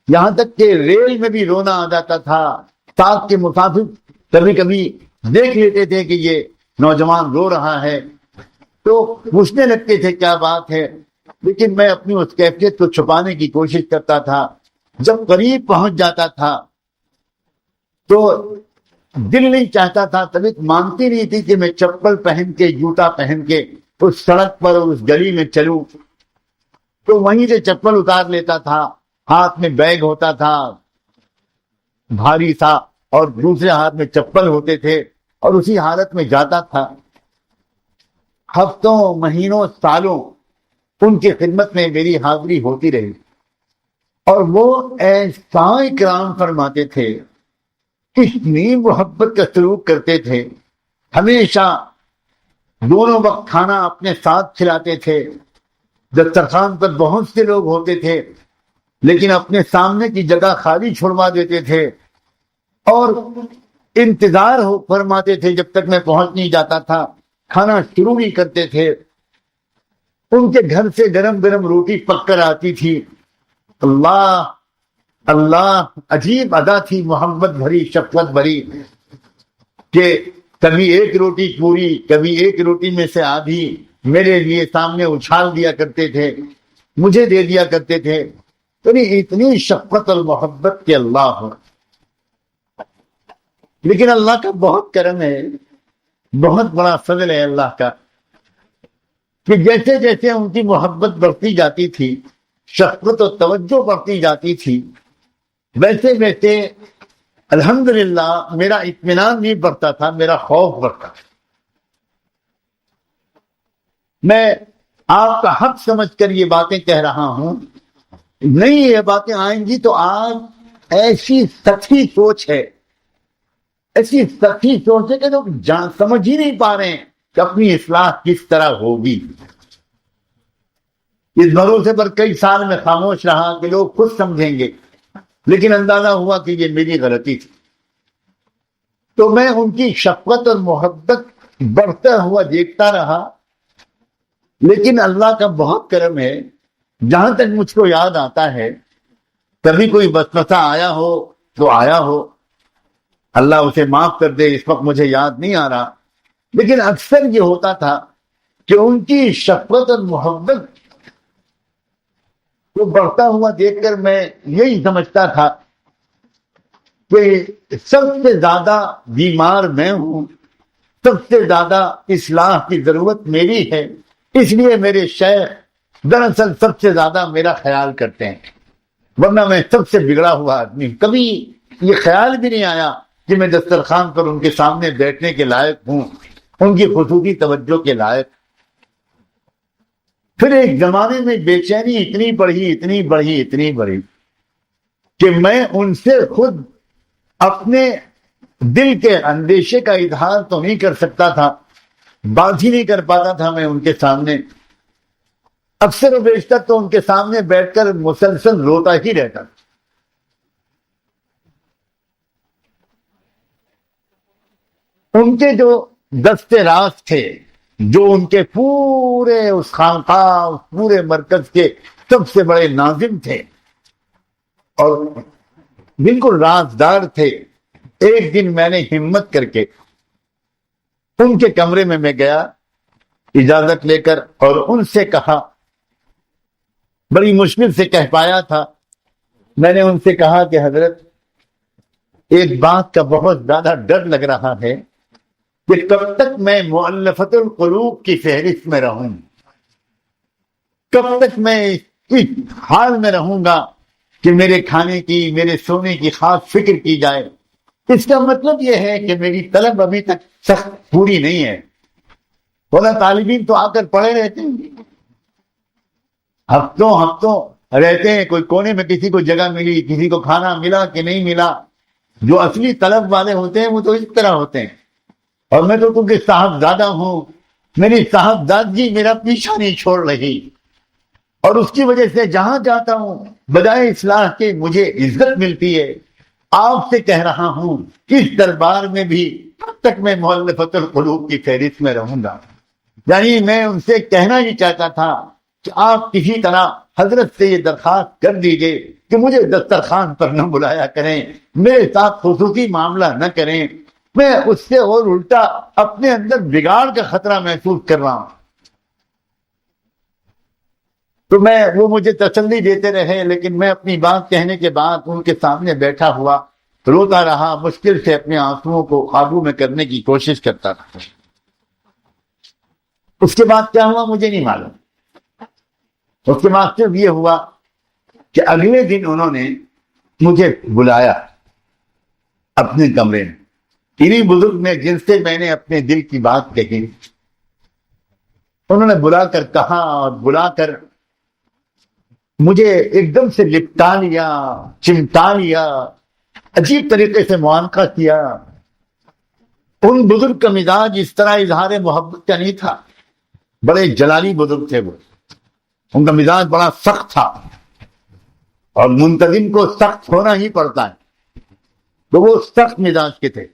یہاں تک کہ ریل میں بھی رونا آ جاتا تھا۔ ساتھ کے مسافر کبھی کبھی دیکھ لیتے تھے کہ یہ نوجوان رو رہا ہے تو پوچھنے لگتے تھے کیا بات ہے، لیکن میں اپنی اس کیفیت کو چھپانے کی کوشش کرتا تھا۔ جب قریب پہنچ جاتا تھا تو دل نہیں چاہتا تھا، طبیعت مانتی نہیں تھی کہ میں چپل پہن کے، جوتا پہن کے اس سڑک پر اور اس گلی میں چلوں، تو وہیں سے چپل اتار لیتا تھا، ہاتھ میں بیگ ہوتا تھا بھاری سا اور دوسرے ہاتھ میں چپل ہوتے تھے، اور اسی حالت میں جاتا تھا۔ ہفتوں، مہینوں، سالوں ان کی خدمت میں میری حاضری ہوتی رہی، اور وہ ایسا اکرام فرماتے تھے، اتنی محبت کا سلوک کرتے تھے، ہمیشہ دونوں وقت کھانا اپنے ساتھ کھلاتے تھے۔ دسترخوان پر بہت سے لوگ ہوتے تھے لیکن اپنے سامنے کی جگہ خالی چھوڑوا دیتے تھے اور انتظار فرماتے تھے جب تک میں پہنچ نہیں جاتا تھا، کھانا شروع نہیں کرتے تھے۔ ان کے گھر سے گرم گرم روٹی پک کر آتی تھی۔ اللہ اللہ، عجیب ادا تھی، محبت بھری، شفقت بھری، کہ کبھی ایک روٹی پوری، کبھی ایک روٹی میں سے آدھی میرے لیے سامنے اچھال دیا کرتے تھے، مجھے دے دیا کرتے تھے۔ تو اتنی شفقت اور محبت کے اللہ ہو۔ لیکن اللہ کا بہت کرم ہے، بہت بڑا فضل ہے اللہ کا، کہ جیسے جیسے ان کی محبت بڑھتی جاتی تھی، شفقت و توجہ بڑھتی جاتی تھی، ویسے ویسے الحمدللہ میرا اطمینان نہیں بڑھتا تھا، میرا خوف بڑھتا تھا۔ میں آپ کا حق سمجھ کر یہ باتیں کہہ رہا ہوں، نہیں یہ باتیں آئیں گی تو آج ایسی سچی سوچ ہے، ایسی سچی سوچ ہے کہ لوگ سمجھ ہی نہیں پا رہے ہیں کہ اپنی اصلاح کس طرح ہوگی۔ اس بھروسے پر کئی سال میں خاموش رہا کہ لوگ خود سمجھیں گے، لیکن اندازہ ہوا کہ یہ میری غلطی تھی۔ تو میں ان کی شفقت اور محبت بڑھتا ہوا دیکھتا رہا، لیکن اللہ کا بہت کرم ہے، جہاں تک مجھ کو یاد آتا ہے، کبھی کوئی وسوسہ آیا ہو تو آیا ہو، اللہ اسے معاف کر دے، اس وقت مجھے یاد نہیں آ رہا، لیکن اکثر یہ ہوتا تھا کہ ان کی شفقت اور محبت کو بڑھتا ہوا دیکھ کر میں یہی سمجھتا تھا کہ سب سے زیادہ بیمار میں ہوں، سب سے زیادہ اصلاح کی ضرورت میری ہے، اس لیے میرے شیخ دراصل سب سے زیادہ میرا خیال کرتے ہیں، ورنہ میں سب سے بگڑا ہوا آدمی۔ کبھی یہ خیال بھی نہیں آیا کہ میں دسترخوان پر ان کے سامنے بیٹھنے کے لائق ہوں، ان کی خصوصی توجہ کے لائق۔ پھر ایک زمانے میں بے چینی اتنی بڑھی کہ میں ان سے خود اپنے دل کے اندیشے کا اظہار تو نہیں کر سکتا تھا، بات ہی نہیں کر پاتا تھا میں ان کے سامنے، اکثر و بیشتر تو ان کے سامنے بیٹھ کر مسلسل روتا ہی رہتا تھا۔ ان کے جو دست راست تھے، جو ان کے پورے اس خانقاہ، اس پورے مرکز کے سب سے بڑے ناظم تھے اور بالکل رازدار تھے، ایک دن میں نے ہمت کر کے ان کے کمرے میں گیا اجازت لے کر، اور ان سے کہا، بڑی مشکل سے کہہ پایا تھا، میں نے ان سے کہا کہ حضرت ایک بات کا بہت زیادہ ڈر لگ رہا ہے کہ کب تک میں مؤلفۃ القلوب کی فہرست میں رہوں، کب تک میں اس حال میں رہوں گا کہ میرے کھانے کی، میرے سونے کی خاص فکر کی جائے۔ اس کا مطلب یہ ہے کہ میری طلب ابھی تک سخت پوری نہیں ہے، ورنہ طالبین تو آ کر پڑے رہتے ہیں، ہفتوں رہتے ہیں، کوئی کونے میں کسی کو جگہ ملی، کسی کو کھانا ملا کہ نہیں ملا۔ جو اصلی طلب والے ہوتے ہیں وہ تو اس طرح ہوتے ہیں۔ اور میں تو کیونکہ صاحبزادہ ہوں، میری صاحبزادگی میرا پیچھا نہیں چھوڑ رہی، اور اس کی وجہ سے جہاں جاتا ہوں بجائے اصلاح کے مجھے عزت ملتی ہے۔ آپ سے کہہ رہا ہوں کہ اس دربار میں بھی کب تک میں مؤلفۃ القلوب کی فہرست میں رہوں گا؟ یعنی میں ان سے کہنا ہی چاہتا تھا کہ آپ کسی طرح حضرت سے یہ درخواست کر دیجئے کہ مجھے دسترخوان پر نہ بلایا کریں، میرے ساتھ خصوصی معاملہ نہ کریں، میں اس سے اور الٹا اپنے اندر بگاڑ کا خطرہ محسوس کر رہا ہوں۔ تو وہ مجھے تسلی دیتے رہے، لیکن میں اپنی بات کہنے کے بعد ان کے سامنے بیٹھا ہوا روتا رہا، مشکل سے اپنے آنسوؤں کو قابو میں کرنے کی کوشش کرتا رہا۔ اس کے بعد کیا ہوا مجھے نہیں معلوم۔ اس کے بعد صرف یہ ہوا کہ اگلے دن انہوں نے مجھے بلایا اپنے کمرے میں، انہی بزرگ نے جن سے میں نے اپنے دل کی بات کہی، انہوں نے بلا کر کہا اور بلا کر مجھے ایک دم سے لپٹا لیا، چمٹا لیا، عجیب طریقے سے معانقہ کیا۔ ان بزرگ کا مزاج اس طرح اظہار محبت کا نہیں تھا، بڑے جلالی بزرگ تھے وہ، ان کا مزاج بڑا سخت تھا، اور منتظم کو سخت ہونا ہی پڑتا ہے، تو وہ سخت مزاج کے تھے۔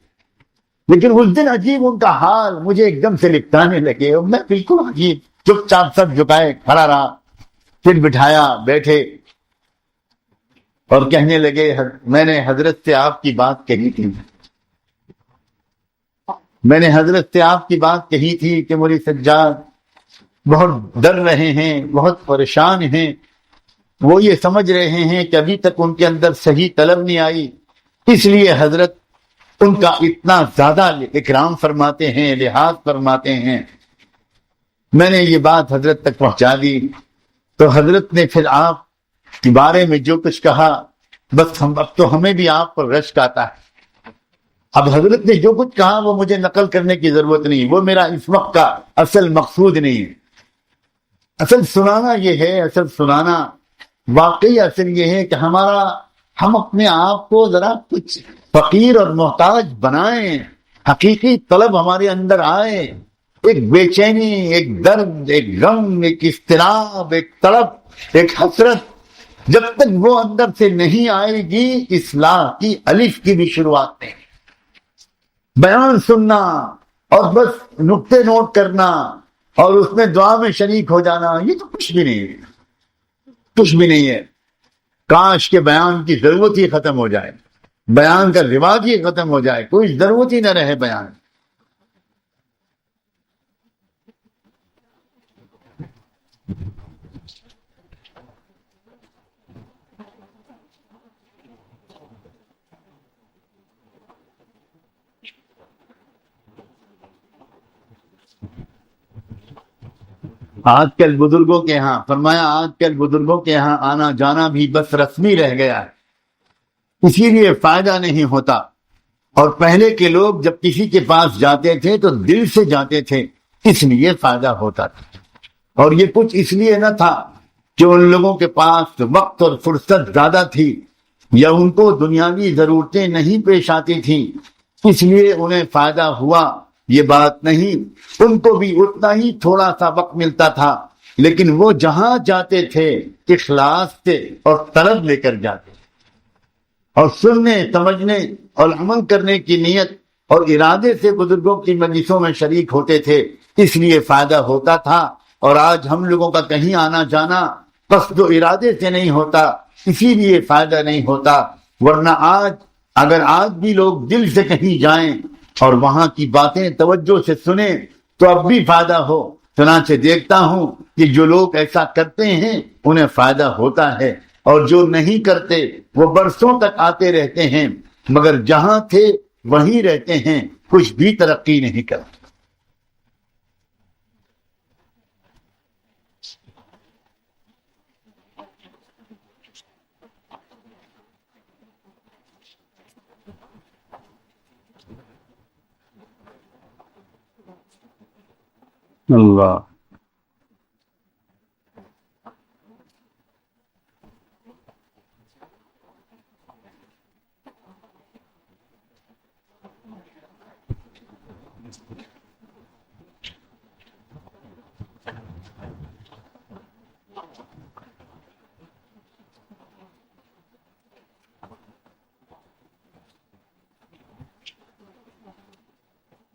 لیکن اس دن عجیب ان کا حال، مجھے ایک دم سے لپٹانے لگے، اور میں بالکل عجیب چپ چاپ سب جھکائے کھڑا رہا، پھر بٹھایا، بیٹھے، اور کہنے لگے میں نے حضرت سے آپ کی بات کہی تھی، میں نے حضرت سے آپ کی بات کہی تھی کہ مولی سجاد بہت ڈر رہے ہیں، بہت پریشان ہیں، وہ یہ سمجھ رہے ہیں کہ ابھی تک ان کے اندر صحیح طلب نہیں آئی، اس لیے حضرت ان کا اتنا زیادہ اکرام فرماتے ہیں، لحاظ فرماتے ہیں۔ میں نے یہ بات حضرت تک پہنچا دی، تو حضرت نے پھر آپ کے بارے میں جو کچھ کہا، بس اب تو ہمیں بھی آپ پر رشک آتا ہے۔ اب حضرت نے جو کچھ کہا وہ مجھے نقل کرنے کی ضرورت نہیں، وہ میرا اس وقت کا اصل مقصود نہیں ہے۔ اصل سنانا یہ ہے، اصل سنانا واقعی اصل یہ ہے کہ ہم اپنے آپ کو ذرا کچھ فقیر اور محتاج بنائیں، حقیقی طلب ہمارے اندر آئے، ایک بے چینی، ایک درد، ایک غم، ایک اضطراب، ایک تڑپ، ایک حسرت، جب تک وہ اندر سے نہیں آئے گی اصلاح کی الف کی بھی شروعات نہیں۔ بیان سننا اور بس نقطے نوٹ کرنا اور اس میں دعا میں شریک ہو جانا، یہ تو کچھ بھی نہیں ہے، کچھ بھی نہیں ہے۔ کاش کے بیان کی ضرورت ہی ختم ہو جائے، بیان کا رواج ہی ختم ہو جائے، کوئی ضرورت ہی نہ رہے بیان۔ آج کل بزرگوں کے ہاں فرمایا، آج کل بزرگوں کے ہاں آنا جانا بھی بس رسمی رہ گیا ہے، اسی لیے فائدہ نہیں ہوتا۔ اور پہلے کے لوگ جب کسی کے پاس جاتے تھے تو دل سے جاتے تھے، اس لیے فائدہ ہوتا تھا۔ اور یہ کچھ اس لیے نہ تھا کہ ان لوگوں کے پاس وقت اور فرصت زیادہ تھی یا ان کو دنیاوی ضرورتیں نہیں پیش آتی تھیں اس لیے انہیں فائدہ ہوا، یہ بات نہیں۔ ان کو بھی اتنا ہی تھوڑا سا وقت ملتا تھا، لیکن وہ جہاں جاتے تھے اخلاص سے اور طلب لے کر جاتے، اور سننے، سمجھنے اور عمل کرنے کی نیت اور ارادے سے بزرگوں کی مجلسوں میں شریک ہوتے تھے، اس لیے فائدہ ہوتا تھا۔ اور آج ہم لوگوں کا کہیں آنا جانا قصد و ارادے سے نہیں ہوتا، اسی لیے فائدہ نہیں ہوتا۔ ورنہ اگر آج بھی لوگ دل سے کہیں جائیں اور وہاں کی باتیں توجہ سے سنیں تو اب بھی فائدہ ہو۔ چنانچہ دیکھتا ہوں کہ جو لوگ ایسا کرتے ہیں انہیں فائدہ ہوتا ہے، اور جو نہیں کرتے وہ برسوں تک آتے رہتے ہیں مگر جہاں تھے وہیں رہتے ہیں، کچھ بھی ترقی نہیں کرتے۔ اللہ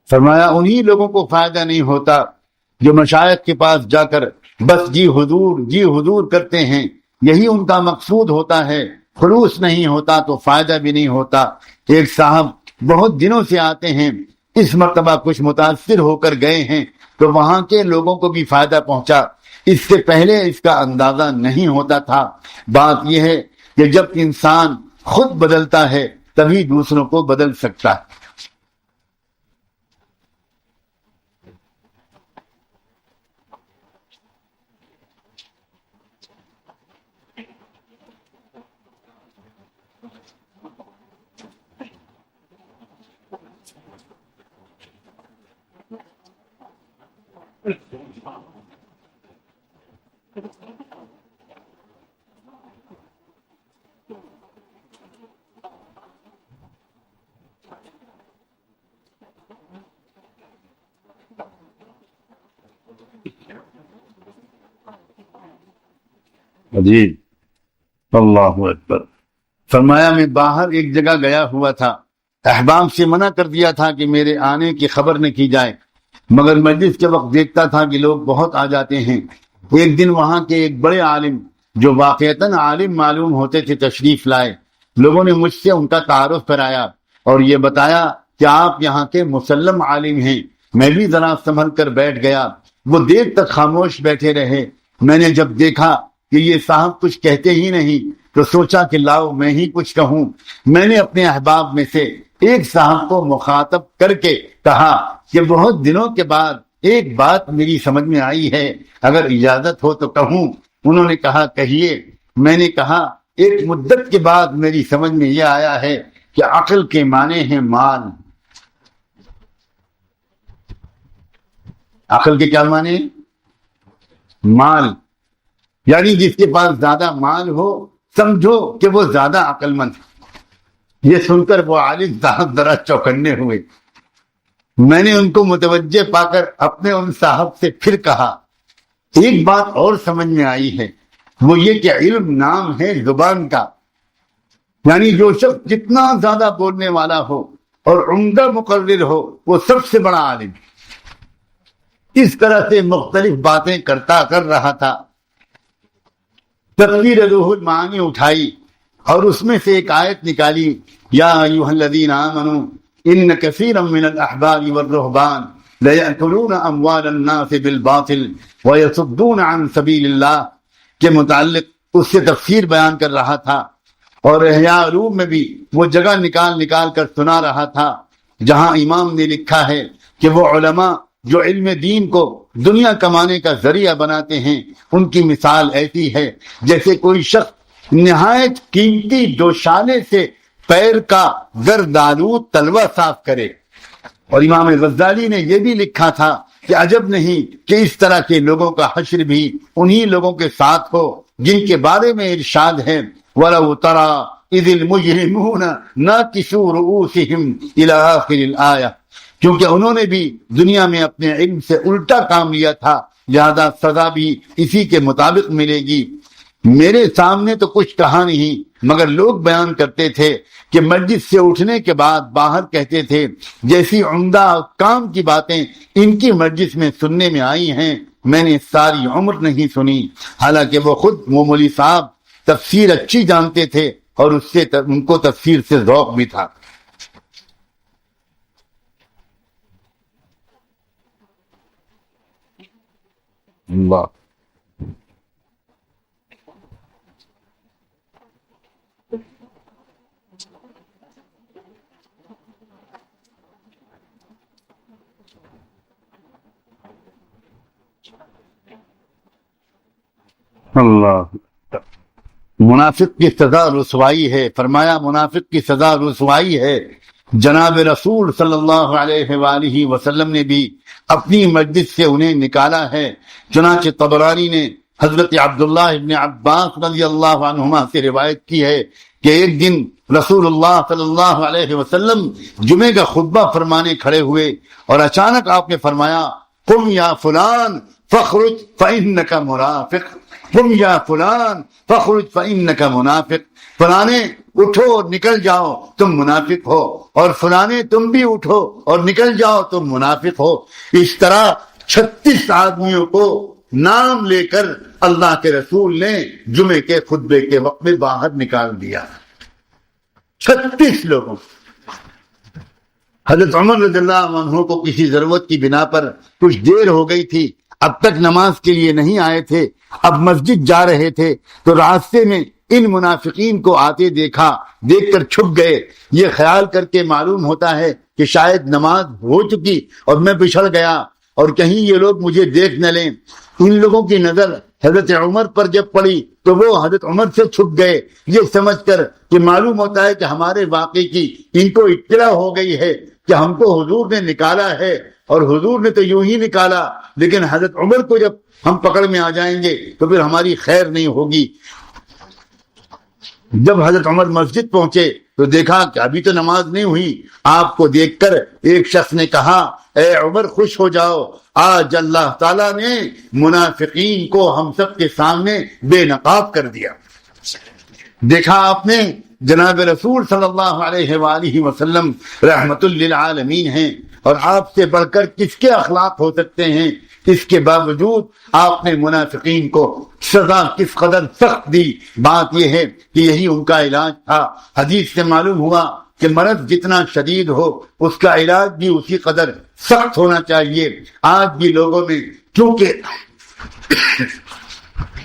فرمایا انہی لوگوں کو فائدہ نہیں ہوتا جو مشائخ کے پاس جا کر بس جی حضور کرتے ہیں، یہی ان کا مقصود ہوتا ہے، خلوص نہیں ہوتا تو فائدہ بھی نہیں ہوتا۔ ایک صاحب بہت دنوں سے آتے ہیں، اس مرتبہ کچھ متاثر ہو کر گئے ہیں تو وہاں کے لوگوں کو بھی فائدہ پہنچا، اس سے پہلے اس کا اندازہ نہیں ہوتا تھا۔ بات یہ ہے کہ جب انسان خود بدلتا ہے تبھی دوسروں کو بدل سکتا ہے۔ جی اللہ اکبر۔ فرمایا میں باہر ایک جگہ گیا ہوا تھا، احباب سے منع کر دیا تھا کہ میرے آنے کی خبر نہ کی جائے، مگر مجلس کے وقت دیکھتا تھا کہ لوگ بہت آ جاتے ہیں۔ ایک دن وہاں کے ایک بڑے عالم جو واقعتاً عالم معلوم ہوتے تھے تشریف لائے۔ لوگوں نے مجھ سے ان کا تعارف کرایا اور یہ بتایا کہ آپ یہاں کے مسلم عالم ہیں۔ میں بھی ذرا سنبھل کر بیٹھ گیا، وہ دیر تک خاموش بیٹھے رہے۔ میں نے جب دیکھا کہ یہ صاحب کچھ کہتے ہی نہیں تو سوچا کہ لاؤ میں ہی کچھ کہوں۔ میں نے اپنے احباب میں سے ایک صاحب کو مخاطب کر کے کہا کہ بہت دنوں کے بعد ایک بات میری سمجھ میں آئی ہے، اگر اجازت ہو تو کہوں۔ انہوں نے کہا کہیے۔ میں نے کہا ایک مدت کے بعد میری سمجھ میں یہ آیا ہے کہ عقل کے معنی ہے مال۔ عقل کے کیا معنی؟ مال، یعنی جس کے پاس زیادہ مال ہو سمجھو کہ وہ زیادہ عقل مند ہے۔ یہ سن کر وہ عالم صاحب ذرا چوکنے ہوئے۔ میں نے ان کو متوجہ پا کر اپنے ان صاحب سے پھر کہا ایک بات اور سمجھ میں آئی ہے، وہ یہ کہ علم نام ہے زبان کا، یعنی جو شخص جتنا زیادہ بولنے والا ہو اور عمدہ مقرر ہو وہ سب سے بڑا عالم۔ اس طرح سے مختلف باتیں کرتا کر رہا تھا۔ تفسیر روح المعانی اٹھائی اور اس میں سے ایک آیت نکالی، یا ایھا الذین آمنوا ان کثیرا من الاحبار والرہبان لیأکلون اموال الناس بالباطل ویصدون عن سبیل اللہ کے متعلق اس سے تفسیر بیان کر رہا تھا، اور احیاء علوم میں بھی وہ جگہ نکال کر سنا رہا تھا جہاں امام نے لکھا ہے کہ وہ علماء جو علم دین کو دنیا کمانے کا ذریعہ بناتے ہیں ان کی مثال ایسی ہے جیسے کوئی شخص نہایت قیمتی دوشالے سے پیر کا گردآلود تلوا صاف کرے۔ اور امام غزالی نے یہ بھی لکھا تھا کہ عجب نہیں کہ اس طرح کے لوگوں کا حشر بھی انہی لوگوں کے ساتھ ہو جن کے بارے میں ارشاد ہے وَلَوْ تَرَى إِذِ الْمُجْرِمُونَ نَاكِسُو رُؤُوسِهِمْ إِلَىٰ آخِرِ الْآيَةِ، کیونکہ انہوں نے بھی دنیا میں اپنے علم سے الٹا کام لیا تھا، لہذا سزا بھی اسی کے مطابق ملے گی۔ میرے سامنے تو کچھ کہا نہیں، مگر لوگ بیان کرتے تھے کہ مسجد سے اٹھنے کے بعد باہر کہتے تھے جیسی عمدہ کام کی باتیں ان کی مسجد میں سننے میں آئی ہیں میں نے ساری عمر نہیں سنی۔ حالانکہ وہ خود مولوی صاحب تفسیر اچھی جانتے تھے اور اس سے ان کو تفسیر سے ذوق بھی تھا۔ اللہ اللہ منافق کی سزا رسوائی ہے۔ فرمایا منافق کی سزا رسوائی ہے، جناب رسول صلی اللہ علیہ وآلہ وسلم نے بھی اپنی مجلس سے انہیں نکالا ہے۔ چنانچہ طبرانی نے حضرت عبداللہ ابن عباس رضی اللہ عنہما سے روایت کی ہے کہ ایک دن رسول اللہ صلی اللہ علیہ وسلم جمعے کا خطبہ فرمانے کھڑے ہوئے اور اچانک آپ نے فرمایا قم یا فلان فخرج فإنک منافق، قم یا فلان فخرج فإنک منافق، فلانے اٹھو اور نکل جاؤ تم منافق ہو، اور فلانے تم بھی اٹھو اور نکل جاؤ تم منافق ہو۔ اس طرح 36 آدمیوں کو نام لے کر اللہ کے رسول نے جمعے کے خطبے کے وقت میں باہر نکال دیا، 36 لوگوں۔ حضرت عمر رضی اللہ عنہ کو کسی ضرورت کی بنا پر کچھ دیر ہو گئی تھی، اب تک نماز کے لیے نہیں آئے تھے، اب مسجد جا رہے تھے تو راستے میں ان منافقین کو آتے دیکھا، دیکھ کر چھپ گئے۔ یہ خیال کر کے معلوم ہوتا ہے کہ شاید نماز ہو چکی اور میں پچھڑ گیا اور کہیں یہ لوگ مجھے دیکھ نہ لیں۔ ان لوگوں کی نظر حضرت عمر پر جب پڑی تو وہ حضرت عمر سے چھپ گئے، یہ سمجھ کر کہ معلوم ہوتا ہے کہ ہمارے واقعے کی ان کو اطلاع ہو گئی ہے کہ ہم کو حضور نے نکالا ہے، اور حضور نے تو یوں ہی نکالا، لیکن حضرت عمر کو جب ہم پکڑ میں آ جائیں گے تو پھر ہماری خیر نہیں ہوگی۔ جب حضرت عمر مسجد پہنچے تو دیکھا کہ ابھی تو نماز نہیں ہوئی۔ آپ کو دیکھ کر ایک شخص نے کہا اے عمر خوش ہو جاؤ، آج اللہ تعالیٰ نے منافقین کو ہم سب کے سامنے بے نقاب کر دیا۔ دیکھا آپ نے جناب رسول صلی اللہ علیہ وآلہ وسلم رحمت للعالمین ہیں، اور آپ سے بڑھ کر کس کے اخلاق ہو سکتے ہیں؟ اس کے باوجود آپ نے منافقین کو سزا کس قدر سخت دی۔ بات یہ ہے کہ یہی ان کا علاج تھا۔ حدیث سے معلوم ہوا کہ مرض جتنا شدید ہو اس کا علاج بھی اسی قدر سخت ہونا چاہیے۔ آج بھی لوگوں میں چونکہ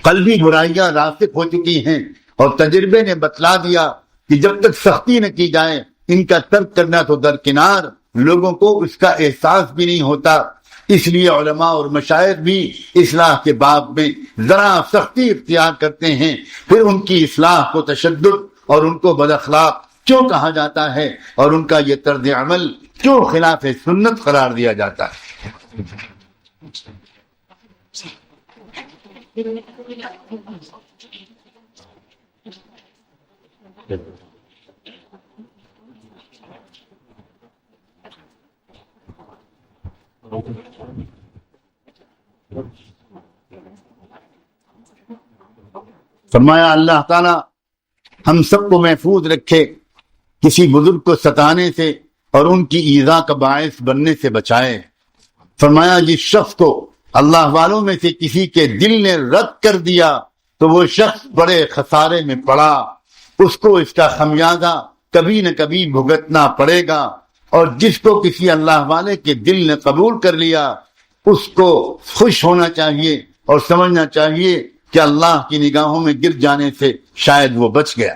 قلبی برائیاں راسخ ہو چکی ہیں اور تجربے نے بتلا دیا کہ جب تک سختی نہ کی جائے ان کا ترک کرنا تو درکنار، لوگوں کو اس کا احساس بھی نہیں ہوتا۔ اس لیے علماء اور مشائخ بھی اصلاح کے باب میں ذرا سختی اختیار کرتے ہیں، پھر ان کی اصلاح کو تشدد اور ان کو بد اخلاق کیوں کہا جاتا ہے، اور ان کا یہ طرز عمل کیوں خلاف سنت قرار دیا جاتا ہے۔ فرمایا اللہ تعالی ہم سب کو محفوظ رکھے، کسی بزرگ کو ستانے سے اور ان کی ایذا کا باعث بننے سے بچائے۔ فرمایا جس شخص کو اللہ والوں میں سے کسی کے دل نے رد کر دیا تو وہ شخص بڑے خسارے میں پڑا، اس کو اس کا خمیازہ کبھی نہ کبھی بھگتنا پڑے گا، اور جس کو کسی اللہ والے کے دل نے قبول کر لیا اس کو خوش ہونا چاہیے اور سمجھنا چاہیے کہ اللہ کی نگاہوں میں گر جانے سے شاید وہ بچ گیا۔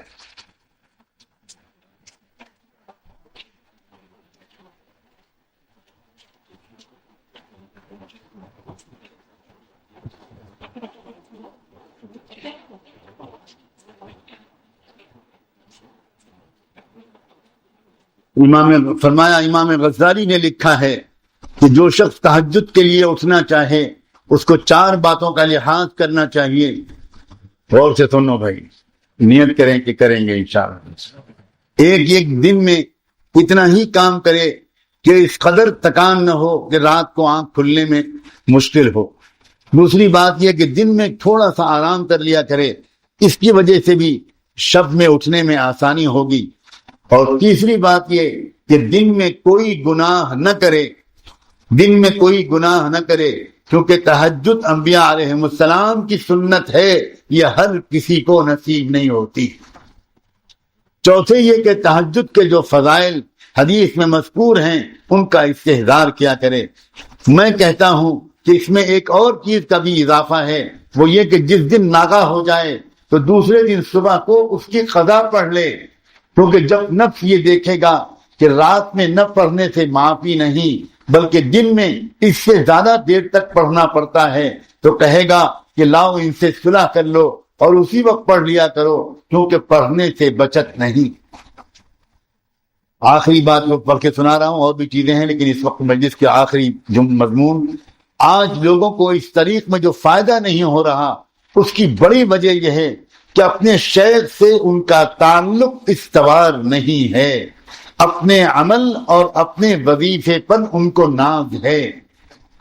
امام غزالی نے لکھا ہے کہ جو شخص تہجد کے لیے اٹھنا چاہے اس کو 4 باتوں کا لحاظ کرنا چاہیے۔ غور سے سنو بھائی، نیت کریں کہ کریں گے انشاءاللہ۔ ایک دن میں اتنا ہی کام کرے کہ اس قدر تکان نہ ہو کہ رات کو آنکھ کھلنے میں مشکل ہو۔ دوسری بات یہ کہ دن میں تھوڑا سا آرام کر لیا کرے، اس کی وجہ سے بھی شب میں اٹھنے میں آسانی ہوگی۔ اور تیسری بات یہ کہ دن میں کوئی گناہ نہ کرے، دن میں کوئی گناہ نہ کرے، کیونکہ تہجد انبیاء علیہ السلام کی سنت ہے، یہ ہر کسی کو نصیب نہیں ہوتی۔ چوتھے یہ کہ تہجد کے جو فضائل حدیث میں مذکور ہیں ان کا استحضار کیا کرے۔ میں کہتا ہوں کہ اس میں ایک اور چیز کا بھی اضافہ ہے، وہ یہ کہ جس دن ناغہ ہو جائے تو دوسرے دن صبح کو اس کی قضا پڑھ لے، کیونکہ جب نفس یہ دیکھے گا کہ رات میں نہ پڑھنے سے معافی نہیں بلکہ دن میں اس سے زیادہ دیر تک پڑھنا پڑتا ہے تو کہے گا کہ لاؤ ان سے صلح کر لو اور اسی وقت پڑھ لیا کرو، کیونکہ پڑھنے سے بچت نہیں۔ آخری بات میں پڑھ کے سنا رہا ہوں، اور بھی چیزیں ہیں لیکن اس وقت مجلس کے آخری مضمون، آج لوگوں کو اس طریق میں جو فائدہ نہیں ہو رہا اس کی بڑی وجہ یہ ہے کہ اپنے شیخ سے ان کا تعلق استوار نہیں ہے، اپنے عمل اور اپنے وظیفے پر ان کو ناز ہے۔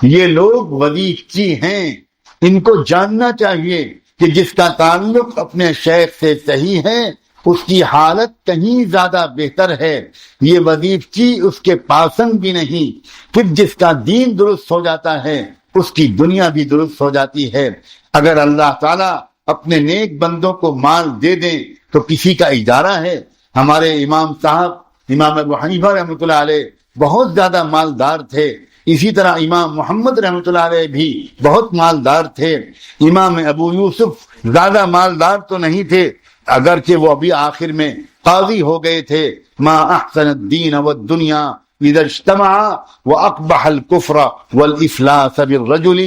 یہ لوگ وظیفچی ہیں، ان کو جاننا چاہیے کہ جس کا تعلق اپنے شیخ سے صحیح ہے اس کی حالت کہیں زیادہ بہتر ہے۔ یہ وظیفچی اس کے پاسنگ بھی نہیں، پھر جس کا دین درست ہو جاتا ہے اس کی دنیا بھی درست ہو جاتی ہے۔ اگر اللہ تعالیٰ اپنے نیک بندوں کو مال دے دیں تو کسی کا اجارہ ہے۔ ہمارے امام صاحب امام ابو حنیفہ رحمۃ اللہ علیہ بہت زیادہ مالدار تھے، اسی طرح امام محمد رحمۃ اللہ علیہ بھی بہت مالدار تھے۔ امام ابو یوسف زیادہ مالدار تو نہیں تھے، اگرچہ وہ ابھی آخر میں قاضی ہو گئے تھے۔ ما احسن الدین والدنیا اذا اجتمع واقبح الكفر والافلاس بالرجل،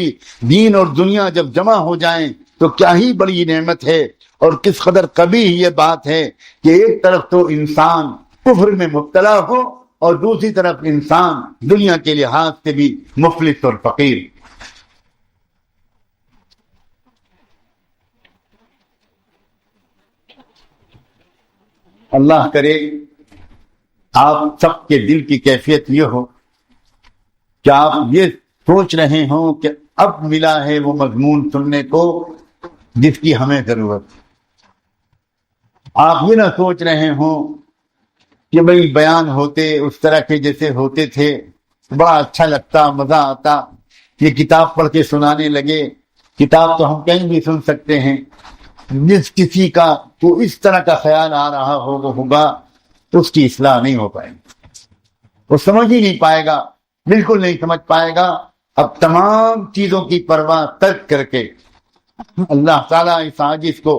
دین اور دنیا جب جمع ہو جائیں تو کیا ہی بڑی نعمت ہے، اور کس قدر قبیح یہ بات ہے کہ ایک طرف تو انسان کفر میں مبتلا ہو اور دوسری طرف انسان دنیا کے لحاظ سے بھی مفلس اور فقیر۔ اللہ کرے آپ سب کے دل کی کیفیت یہ ہو کہ آپ یہ سوچ رہے ہوں کہ اب ملا ہے وہ مضمون سننے کو جس کی ہمیں ضرورت ہے۔ آپ یہ نہ سوچ رہے ہوں کہ بھئی بیان ہوتے اس طرح کے جیسے ہوتے تھے، بڑا اچھا لگتا، مزہ آتا، یہ کتاب پڑھ کے سنانے لگے۔ کتاب تو ہم کہیں بھی سن سکتے ہیں، جس کسی کا کو اس طرح کا خیال آ رہا ہوگا اس کی اصلاح نہیں ہو پائے گی، وہ سمجھ ہی نہیں پائے گا، بالکل نہیں سمجھ پائے گا۔ اب تمام چیزوں کی پرواہ ترک کر کے اللہ تعالیٰ اس عاجز کو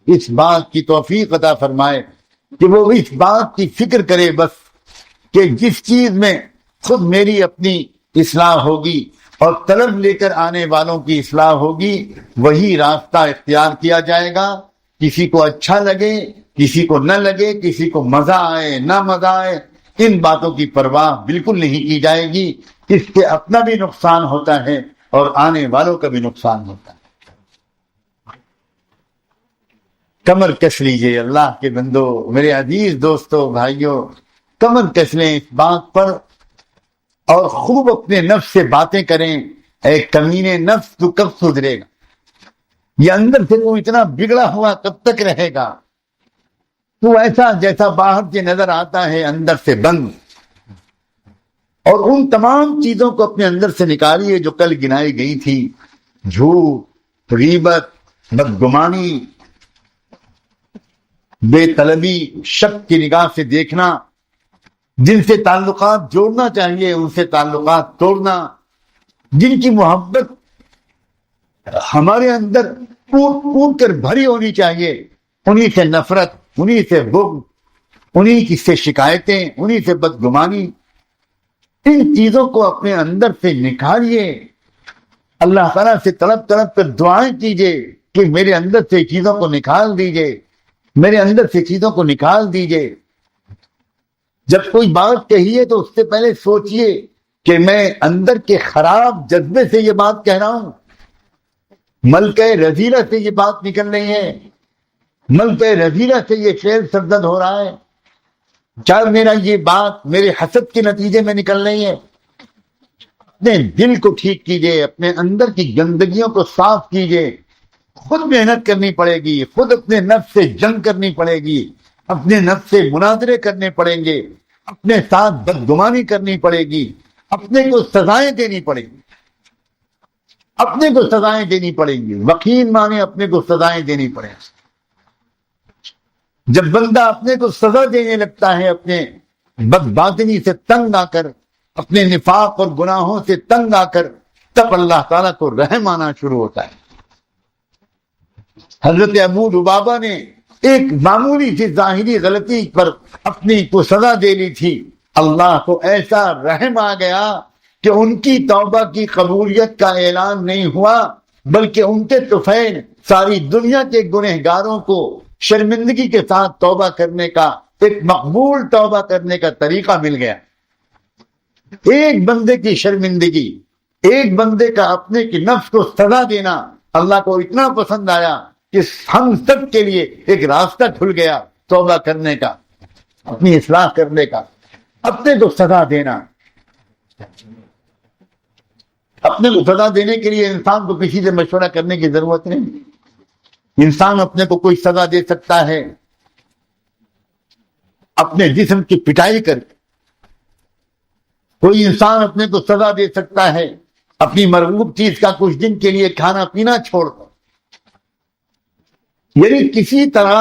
اس بات کی توفیق عطا فرمائے کہ وہ اس بات کی فکر کرے بس کہ جس چیز میں خود میری اپنی اصلاح ہوگی اور طلب لے کر آنے والوں کی اصلاح ہوگی وہی راستہ اختیار کیا جائے گا۔ کسی کو اچھا لگے، کسی کو نہ لگے، کسی کو مزہ آئے نہ مزہ آئے، ان باتوں کی پرواہ بالکل نہیں کی جائے گی۔ اس سے اپنا بھی نقصان ہوتا ہے اور آنے والوں کا بھی نقصان ہوتا ہے۔ کمر کس لیجئے اللہ کے بندو، میرے عزیز دوستو بھائیوں، کمر کس لیں اس بات پر اور خوب اپنے نفس سے باتیں کریں۔ اے کمینے نفس، تو کب سدھرے گا؟ یہ اندر سے وہ اتنا بگڑا ہوا کب تک رہے گا؟ تو ایسا جیسا باہر سے نظر آتا ہے اندر سے بند، اور ان تمام چیزوں کو اپنے اندر سے نکالیے جو کل گنائی گئی تھی، جھوٹ، غیبت، بدگمانی، بے طلبی، شک کی نگاہ سے دیکھنا، جن سے تعلقات جوڑنا چاہیے ان سے تعلقات توڑنا، جن کی محبت ہمارے اندر پھوٹ پھوٹ کر بھری ہونی چاہیے، انہی سے نفرت، انہی سے بغض، انہی سے شکایتیں، انہی سے بدگمانی، ان چیزوں کو اپنے اندر سے نکالیے۔ اللہ تعالیٰ سے طلب کر دعائیں کیجئے کہ میرے اندر سے چیزوں کو نکال دیجئے، میرے اندر سے چیزوں کو نکال دیجئے۔ جب کوئی بات کہیے تو اس سے پہلے سوچئے کہ میں اندر کے خراب جذبے سے یہ بات کہہ رہا ہوں، ملکہ رذیلہ سے یہ بات نکل رہی ہے، ملکہ رذیلہ سے یہ شعر سرزد ہو رہا ہے، چاہے میرا یہ بات میرے حسد کے نتیجے میں نکل رہی ہے۔ اپنے دل کو ٹھیک کیجئے، اپنے اندر کی گندگیوں کو صاف کیجئے، خود محنت کرنی پڑے گی، خود اپنے نفس سے جنگ کرنی پڑے گی، اپنے نفس سے مناظرے کرنے پڑیں گے، اپنے ساتھ بدگمانی کرنی پڑے گی، اپنے کو سزائیں دینی پڑیں گی، اپنے کو سزائیں دینی پڑیں گی۔ وکیل مانے اپنے کو سزائیں دینی پڑیں گی۔ جب بندہ اپنے کو سزا دینے لگتا ہے اپنے بدباطنی سے تنگ آ کر، اپنے نفاق اور گناہوں سے تنگ آ کر، تب اللہ تعالیٰ کو رحم آنا شروع ہوتا ہے۔ حضرت ابو لبابہ نے ایک معمولی سی ظاہری غلطی پر اپنی کو سزا دے لی تھی، اللہ کو ایسا رحم آ گیا کہ ان کی توبہ کی قبولیت کا اعلان نہیں ہوا، بلکہ ان کے طفیل ساری دنیا کے گنہگاروں کو شرمندگی کے ساتھ توبہ کرنے کا ایک مقبول توبہ کرنے کا طریقہ مل گیا۔ ایک بندے کی شرمندگی، ایک بندے کا اپنے کی نفس کو سزا دینا اللہ کو اتنا پسند آیا کہ ہم سب کے لیے ایک راستہ کھل گیا توبہ کرنے کا، اپنی اصلاح کرنے کا، اپنے کو سزا دینا۔ اپنے کو سزا دینے کے لیے انسان کو کسی سے مشورہ کرنے کی ضرورت نہیں۔ انسان اپنے کو کوئی سزا دے سکتا ہے اپنے جسم کی پٹائی کر کے، کوئی انسان اپنے کو سزا دے سکتا ہے اپنی مرغوب چیز کا کچھ دن کے لیے کھانا پینا چھوڑ کر، یعنی کسی طرح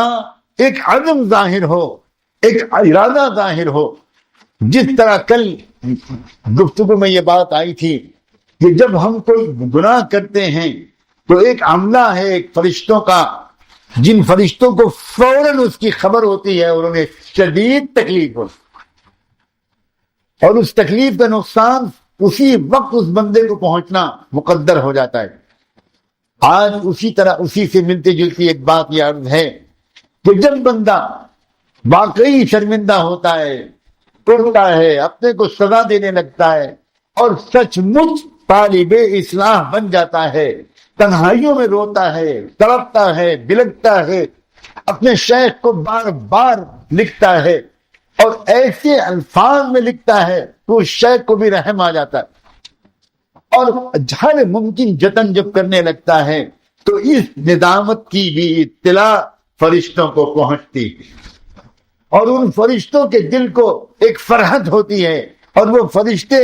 ایک عزم ظاہر ہو، ایک ارادہ ظاہر ہو۔ جس طرح کل گفتگو میں یہ بات آئی تھی کہ جب ہم کوئی گناہ کرتے ہیں تو ایک عملہ ہے ایک فرشتوں کا، جن فرشتوں کو فوراً اس کی خبر ہوتی ہے اور انہیں شدید تکلیف ہوتی ہے، اور اس تکلیف کا نقصان اسی وقت اس بندے کو پہنچنا مقدر ہو جاتا ہے۔ آج اسی طرح اسی سے ملتی جلتی ایک بات یہ عرض ہے کہ جب بندہ واقعی شرمندہ ہوتا ہے، ٹوٹتا ہے، اپنے کو سزا دینے لگتا ہے اور سچ مچ طالب اصلاح بن جاتا ہے، تنہائیوں میں روتا ہے، تڑپتا ہے، بلکتا ہے، اپنے شیخ کو بار بار لکھتا ہے اور ایسے الفاظ میں لکھتا ہے تو اس شیخ کو بھی رحم آ جاتا ہے، اور ہر ممکن جتن جب کرنے لگتا ہے تو اس ندامت کی بھی اطلاع فرشتوں کو پہنچتی ہے، اور ان فرشتوں کے دل کو ایک فرحت ہوتی ہے، اور وہ فرشتے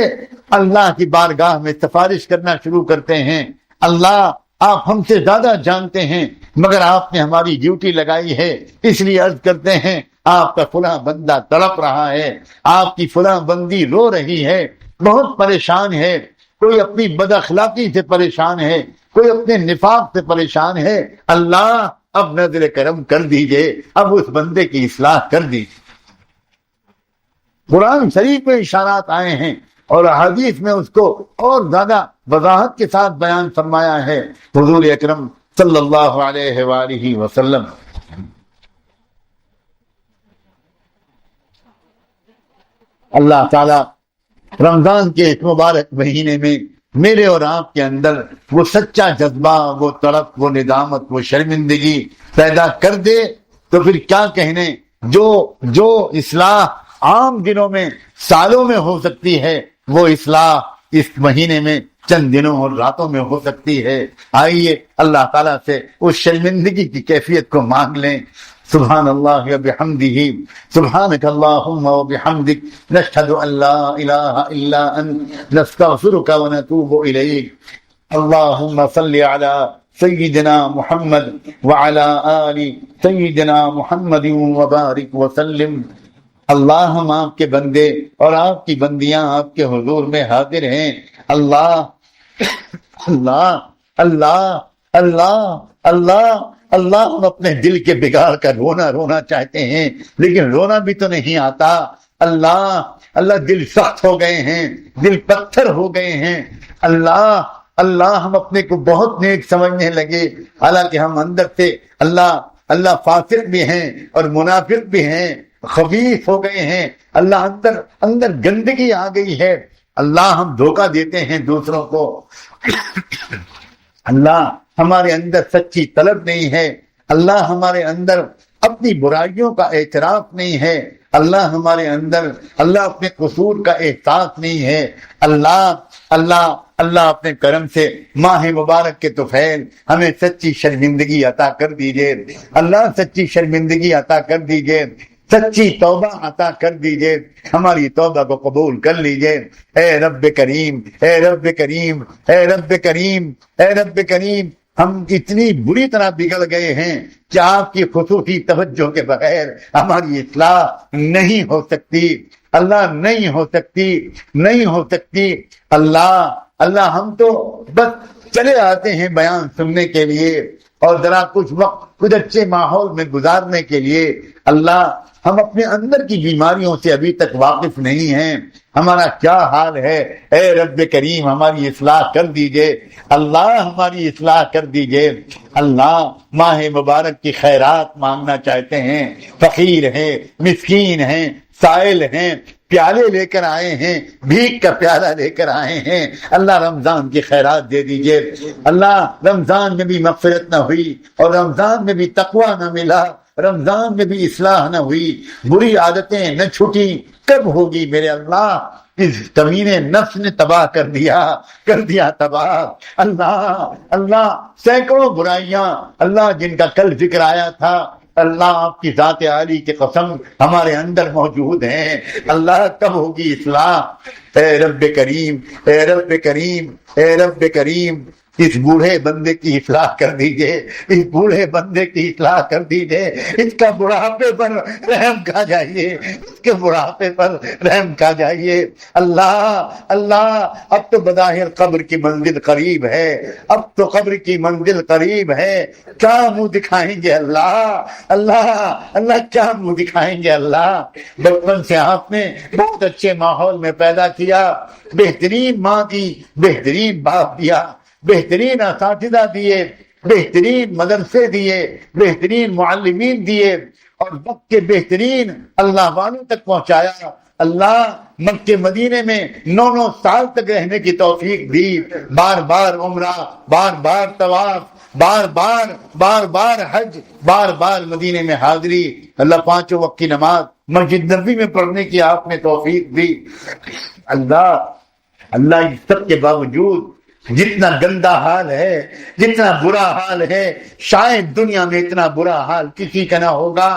اللہ کی بارگاہ میں سفارش کرنا شروع کرتے ہیں، اللہ آپ ہم سے زیادہ جانتے ہیں مگر آپ نے ہماری ڈیوٹی لگائی ہے، اس لیے عرض کرتے ہیں آپ کا فلاں بندہ تڑپ رہا ہے، آپ کی فلاں بندی رو رہی ہے، بہت پریشان ہے، کوئی اپنی بد اخلاقی سے پریشان ہے، کوئی اپنے نفاق سے پریشان ہے، اللہ اب نظر کرم کر دیجئے، اب اس بندے کی اصلاح کر دیجئے۔ قرآن شریف میں اشارات آئے ہیں اور حدیث میں اس کو اور زیادہ وضاحت کے ساتھ بیان فرمایا ہے حضور اکرم صلی اللہ علیہ وآلہ وسلم۔ اللہ تعالی رمضان کے ایک مبارک مہینے میں میرے اور آپ کے اندر وہ سچا جذبہ، وہ تڑپ، وہ ندامت، وہ شرمندگی پیدا کر دے تو پھر کیا کہنے، جو اصلاح عام دنوں میں سالوں میں ہو سکتی ہے وہ اصلاح اس مہینے میں چند دنوں اور راتوں میں ہو سکتی ہے۔ آئیے اللہ تعالیٰ سے اس شرمندگی کی کیفیت کو مانگ لیں۔ سبحان اللہ وبحمدہ، سبحانک اللہم وبحمدک، نشہد ان لا الہ الا انت، نستغفرک ونتوب الیک۔ اللہم صلی علی سیدنا محمد وعلی آل سیدنا محمد وبارک وسلم۔ اللہ ہم آپ کے بندے اور آپ کی بندیاں آپ کے حضور میں حاضر ہیں۔ اللہ اللہ اللہ اللہ اللہ اللہ، ہم اپنے دل کے بگاڑ کا رونا چاہتے ہیں لیکن رونا بھی تو نہیں آتا۔ اللہ اللہ، دل سخت ہو گئے ہیں، دل پتھر ہو گئے ہیں۔ اللہ اللہ، ہم اپنے کو بہت نیک سمجھنے لگے، حالانکہ ہم اندر سے اللہ فاسق بھی ہیں اور منافق بھی ہیں، خبیث ہو گئے ہیں۔ اللہ اندر گندگی آ گئی ہے۔ اللہ ہم دھوکہ دیتے ہیں دوسروں کو۔ اللہ ہمارے اندر سچی طلب نہیں ہے۔ اللہ ہمارے اندر اپنی برائیوں کا اعتراف نہیں ہے۔ اللہ ہمارے اندر اپنے قصور کا احساس نہیں ہے۔ اللہ اپنے کرم سے ماہ مبارک کے طفیل ہمیں سچی شرمندگی عطا کر دیجئے۔ اللہ سچی شرمندگی عطا کر دیجئے، سچی توبہ عطا کر دیجئے، ہماری توبہ کو قبول کر لیجئے۔ اے رب کریم، اے رب کریم، اے رب کریم، اے رب کریم، ہم اتنی بری طرح بگڑ گئے ہیں کہ آپ کی خصوصی توجہ کے بغیر ہماری اصلاح نہیں ہو سکتی۔ اللہ نہیں ہو سکتی۔ اللہ ہم تو بس چلے آتے ہیں بیان سننے کے لیے اور ذرا کچھ وقت کچھ اچھے ماحول میں گزارنے کے لیے۔ اللہ ہم اپنے اندر کی بیماریوں سے ابھی تک واقف نہیں ہیں، ہمارا کیا حال ہے؟ اے رب کریم ہماری اصلاح کر دیجئے، اللہ ہماری اصلاح کر دیجئے۔ اللہ ماہ مبارک کی خیرات مانگنا چاہتے ہیں، فقیر ہیں، مسکین ہیں، سائل ہیں، پیالے لے کر آئے ہیں، بھیک کا پیالہ لے کر آئے ہیں، اللہ رمضان کی خیرات دے دیجئے۔ اللہ رمضان میں بھی مغفرت نہ ہوئی اور رمضان میں بھی تقوی نہ ملا، رمضان میں بھی اصلاح نہ ہوئی، بری عادتیں نہ چھوٹی، کب ہوگی میرے اللہ؟ اس کمینے نفس نے تباہ کر دیا تباہ۔ اللہ اللہ سینکڑوں برائیاں اللہ جن کا کل ذکر آیا تھا، اللہ آپ کی ذات عالی کی قسم ہمارے اندر موجود ہیں۔ اللہ کب ہوگی اصلاح؟ اے رب کریم، اے رب کریم، اے رب کریم، اس بوڑھے بندے کی اصلاح کر دیجئے، اس بوڑھے بندے کی اصلاح کر دیجئے، اس کا بڑھاپے پر رحم کھا جائیے، اس کے بڑھاپے پر رحم کھا جائیے۔ اللہ اللہ اب تو بظاہر قبر کی منزل قریب ہے، اب تو قبر کی منزل قریب ہے، کیا منہ دکھائیں گے اللہ؟ اللہ اللہ کیا منہ دکھائیں گے اللہ؟ بچپن سے آپ نے بہت اچھے ماحول میں پیدا کیا، بہترین ماں دی، بہترین باپ دیا، بہترین اساتذہ دیے، بہترین مدرسے دیے، بہترین معلمین دیے، اور وقت کے بہترین اللہ والوں تک پہنچایا۔ اللہ مکہ مدینے میں 9 سال تک رہنے کی توفیق دی، بار بار عمرہ، بار بار طواف، بار بار حج، بار بار مدینے میں حاضری، اللہ 5 وقت کی نماز مسجد نبوی میں پڑھنے کی آپ نے توفیق دی۔ اللہ اللہ اس سب کے باوجود جتنا گندا حال ہے، جتنا برا حال ہے، شاید دنیا میں اتنا برا حال کسی کا نہ ہوگا،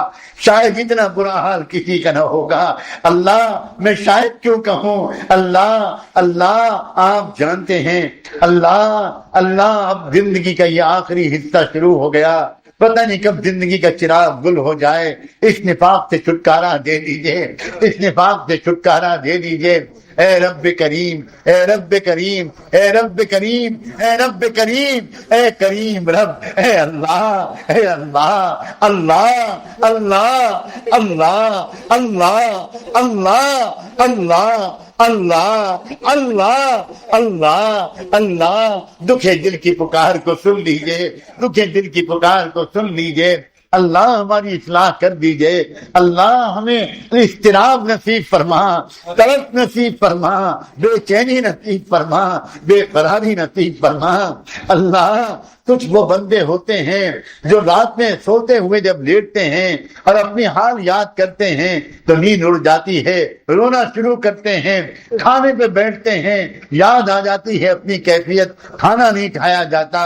شاید اتنا برا حال کسی کا نہ ہوگا۔ اللہ میں شاید کیوں کہوں، اللہ اللہ آپ جانتے ہیں۔ اللہ اللہ اب زندگی کا یہ آخری حصہ شروع ہو گیا، پتہ نہیں کب زندگی کا چراغ گل ہو جائے۔ اس نفاق سے چھٹکارا دے دیجئے، اس نفاق سے چھٹکارا دے دیجئے۔ اے رب کریم، اے رب کریم، اے رب کریم، اے رب کریم، اے کریم رب، اے اللہ، اے اللہ، اللہ اللہ اللہ اللہ اللہ اللہ اللہ اللہ اللہ اللہ دکھے دل کی پکار کو سن لیجئے، دکھے دل کی پکار کو سن لیجئے۔ اللہ ہماری اصلاح کر دیجئے، اللہ ہمیں اضطراب نصیب فرما، طلب نصیب فرما، بے چینی نصیب فرما، بے قراری نصیب فرما۔ اللہ کچھ وہ بندے ہوتے ہیں جو رات میں سوتے ہوئے جب لیٹتے ہیں اور اپنی حال یاد کرتے ہیں تو نیند اڑ جاتی ہے، رونا شروع کرتے ہیں، کھانے پہ بیٹھتے ہیں، یاد آ جاتی ہے اپنی کیفیت، کھانا نہیں کھایا جاتا،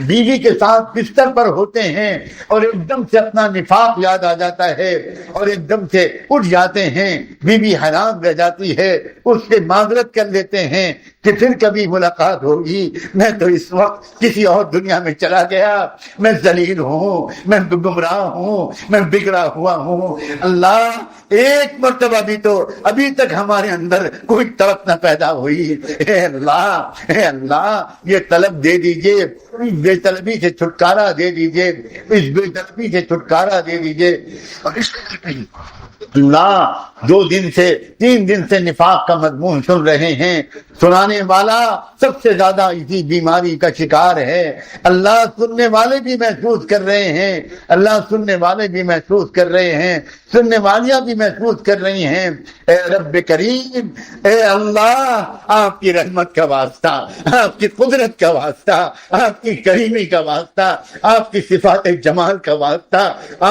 بیوی کے ساتھ بستر پر ہوتے ہیں اور ایک دم سے اپنا نفاق یاد آ جاتا ہے اور ایک دم سے اٹھ جاتے ہیں، بیوی حیران رہ جاتی ہے، اس سے معذرت کر لیتے ہیں کہ پھر کبھی ملاقات ہوگی، میں تو اس وقت کسی اور دنیا میں چلا گیا، میں ذلیل ہوں، میں گمراہ ہوں، میں بگڑا ہوا ہوں۔ اللہ ایک مرتبہ بھی تو ابھی تک ہمارے اندر کوئی طلب نہ پیدا ہوئی۔ اے اللہ یہ طلب دے دیجئے، اس بے طلبی سے چھٹکارا دے دیجئے، اس بے طلبی سے چھٹکارا دے دیجئے۔ اللہ 3 دن سے نفاق کا مضمون سن رہے ہیں، سنانے والا سب سے زیادہ اسی بیماری کا شکار ہے۔ اللہ سننے والے بھی محسوس کر رہے ہیں، اللہ سننے والے بھی محسوس کر رہے ہیں، سننے والیاں بھی محسوس کر رہی ہیں۔ اے رب کریم، اے اللہ آپ کی رحمت کا واسطہ، آپ کی قدرت کا واسطہ، آپ کی کریمی کا واسطہ، آپ کی صفات جمال کا واسطہ،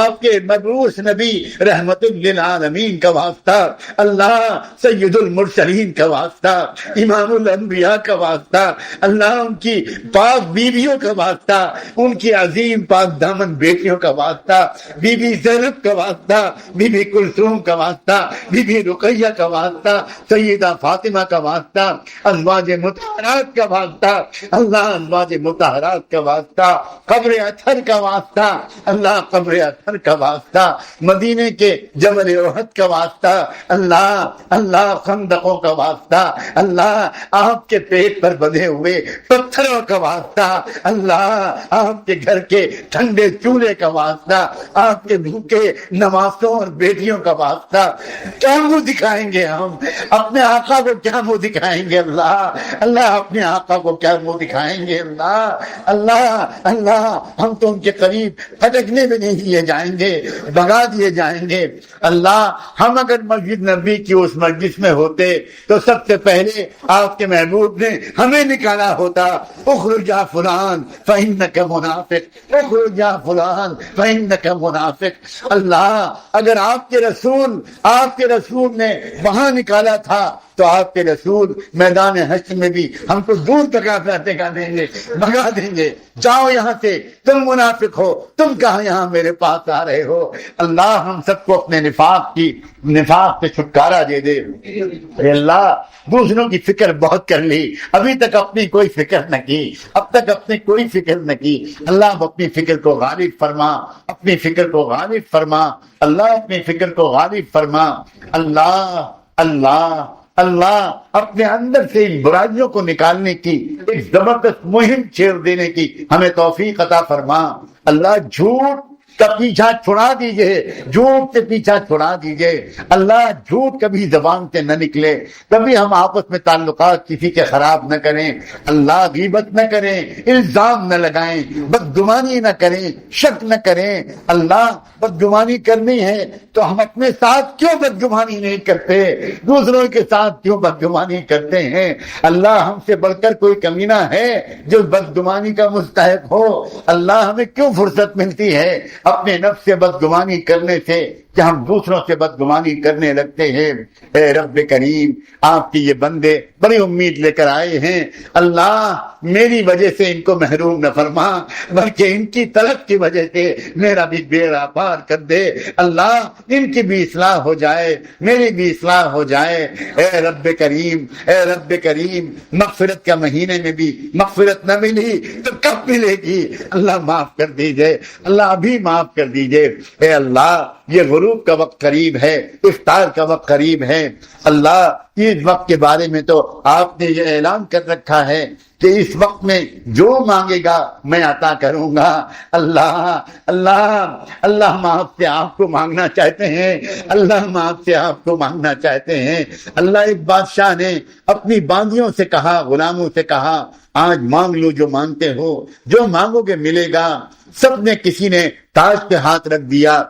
آپ کے مبعوث نبی رحمت للعالمین کا واسطہ، اللہ سید المرسلین کا واسطہ، امام الانبیاء کا واسطہ، اللہ ان کی پاک بیویوں کا واسطہ، ان کی عظیم پاک دامن بیٹیوں کا واسطہ، بی بی زینب کا واسطہ، بی بی کلثوم کا واسطہ، بی بی رقیہ کا واسطہ، سیدہ فاطمہ کا واسطہ، ازواج مطہرات کا واسطہ، اللہ ازواج مطہرات زہرات کا واسطہ، قبر اطہر کا واسطہ اللہ، قبر اطہر کا واسطہ، مدینے کے جبل احد کا واسطہ اللہ، اللہ خندقوں کا واسطہ اللہ، آپ کے پیٹ پر بندھے ہوئے پتھروں کا واسطہ اللہ، آپ کے گھر کے ٹھنڈے چولہے کا واسطہ، آپ کے بھوکے نوازوں اور بیٹیوں کا واسطہ، کیا منہ دکھائیں گے ہم اپنے آقا کو؟ کیا منہ دکھائیں گے اللہ؟ اللہ اپنے آقا کو کیا منہ دکھائیں گے اللہ؟ اللہ اللہ ہم تو ان کے قریب پھٹکنے بھی نہیں دیے جائیں گے، بھگا دیے جائیں گے اللہ۔ ہم اگر مسجد نبی کی اس مجلس میں ہوتے تو سب سے پہلے آپ کے محبوب نے ہمیں نکالا ہوتا، اخرج یا فلان فإنک منافق، اخرج یا فلان فإنک منافق۔ اللہ اگر آپ کے رسول نے وہاں نکالا تھا تو آپ کے رسول میدان حشر میں بھی ہم کو دور بھگا دیں گے، جاؤ یہاں سے، تم منافق ہو، تم کہاں یہاں میرے پاس آ رہے ہو؟ اللہ ہم سب کو اپنے نفاق سے چھٹکارا دے دے۔ اے اللہ دوسروں کی فکر بہت کر لی، ابھی تک اپنی کوئی فکر نہ کی، اب تک اپنی کوئی فکر نہ کی۔ اللہ اپنی فکر کو غالب فرما، اپنی فکر کو غالب فرما اللہ، اپنی فکر کو غالب فرما اللہ۔ اللہ اللہ اپنے اندر سے ان برائیوں کو نکالنے کی ایک زبردست مہم چھیڑ دینے کی ہمیں توفیق عطا فرما اللہ۔ جھوٹ کا پیچھا چھڑا دیجئے، جھوٹ سے پیچھا چھڑا دیجئے اللہ۔ جھوٹ کبھی زبان سے نہ نکلے، کبھی ہم آپس میں تعلقات کسی کے خراب نہ کریں اللہ، غیبت نہ کریں، الزام نہ لگائیں، بدگمانی نہ کریں، شک نہ کریں اللہ۔ بدگمانی کرنی ہے تو ہم اپنے ساتھ کیوں بدگمانی نہیں کرتے، دوسروں کے ساتھ کیوں بدگمانی کرتے ہیں اللہ؟ ہم سے بڑھ کر کوئی کمینہ ہے جو بدگمانی کا مستحق ہو اللہ؟ ہمیں کیوں فرصت ملتی ہے اپنے نفس سے بدگمانی کرنے سے کہ ہم دوسروں سے بدگمانی کرنے لگتے ہیں؟ اے رب کریم آپ کی یہ بندے بڑی امید لے کر آئے ہیں اللہ، میری وجہ سے ان کو محروم نہ فرما، بلکہ ان کی طلب کی وجہ سے میرا بھی بیڑا پار کر دے اللہ۔ ان کی بھی اصلاح ہو جائے، میری بھی اصلاح ہو جائے اے رب کریم، اے رب کریم۔ مغفرت کا مہینے میں بھی مغفرت نہ ملی تو کب ملے گی اللہ؟ معاف کر دیجئے اللہ، ابھی معاف کر دیجئے اے اللہ۔ یہ غروب کا وقت قریب ہے، افطار کا وقت قریب ہے اللہ۔ اس وقت کے بارے میں تو آپ نے یہ اعلان کر رکھا ہے کہ اس وقت میں جو مانگے گا میں عطا کروں گا اللہ۔ اللہ اللہ ہم آپ سے آپ کو مانگنا چاہتے ہیں اللہ، ہم آپ سے آپ کو مانگنا چاہتے ہیں اللہ۔ ایک بادشاہ نے اپنی باندیوں سے کہا، غلاموں سے کہا، آج مانگ لو جو مانگتے ہو، جو مانگو گے ملے گا۔ سب نے، کسی نے تاج پہ ہاتھ رکھ دیا،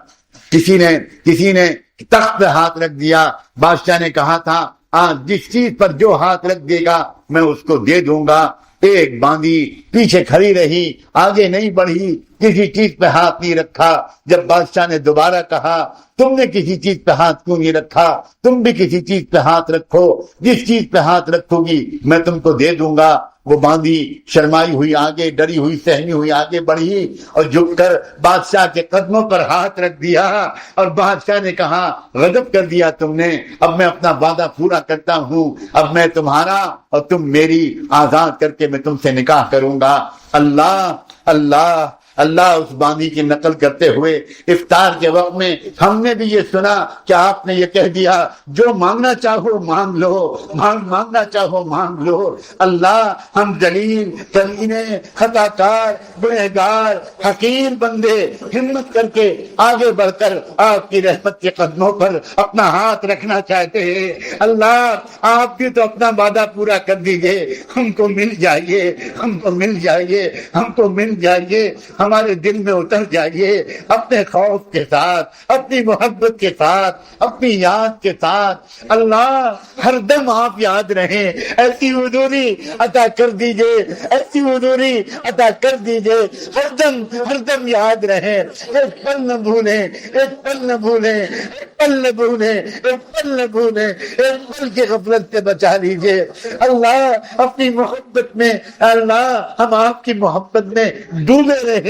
کسی نے تخت پہ ہاتھ رکھ دیا۔ بادشاہ نے کہا تھا جس چیز پر جو ہاتھ رکھ دے گا میں اس کو دے دوں گا۔ ایک باندی پیچھے کھڑی رہی، آگے نہیں بڑھی، کسی چیز پہ ہاتھ نہیں رکھا۔ جب بادشاہ نے دوبارہ کہا تم نے کسی چیز پہ ہاتھ کیوں نہیں رکھا؟ تم بھی کسی چیز پہ ہاتھ رکھو، جس چیز پہ ہاتھ رکھو گی میں تم کو دے دوں گا۔ وہ باندھی شرمائی ہوئی آگے، ڈری ہوئی سہمی ہوئی آگے بڑھی اور جھک کر بادشاہ کے قدموں پر ہاتھ رکھ دیا، اور بادشاہ نے کہا غضب کر دیا تم نے، اب میں اپنا وعدہ پورا کرتا ہوں، اب میں تمہارا اور تم میری آزاد کر کے میں تم سے نکاح کروں گا اللہ۔ اللہ اللہ اس باندھی کی نقل کرتے ہوئے افطار کے وقت میں ہم نے بھی یہ سنا کہ آپ نے یہ کہہ دیا جو مانگنا چاہو مانگ لو، مانگنا چاہو مانگ لو اللہ۔ ہم ذلیل کمینے، خطا کار، گنہگار، حقیر بندے ہمت کر کے آگے بڑھ کر آپ کی رحمت کے قدموں پر اپنا ہاتھ رکھنا چاہتے ہیں اللہ۔ آپ بھی تو اپنا وعدہ پورا کر دیجئے، ہم کو مل جائیے، ہم کو مل جائیے، ہم کو مل جائیے، ہمارے دل میں اتر جائیے اپنے خوف کے ساتھ، اپنی محبت کے ساتھ، اپنی یاد کے ساتھ اللہ۔ ہر دم آپ یاد رہیں، ایسی حضوری عطا کر دیجئے، ایسی حضوری عطا کر دیجئے، ہر دم یاد رہیں، ایک پل نہ بھولیں، ایک پل نہ بھولیں، ایک پل نہ بھولیں، ایک پل نہ بھولیں، ایک پل کی غفلت سے بچا لیجئے اللہ۔ اپنی محبت میں اللہ، ہم آپ کی محبت میں ڈوبے رہے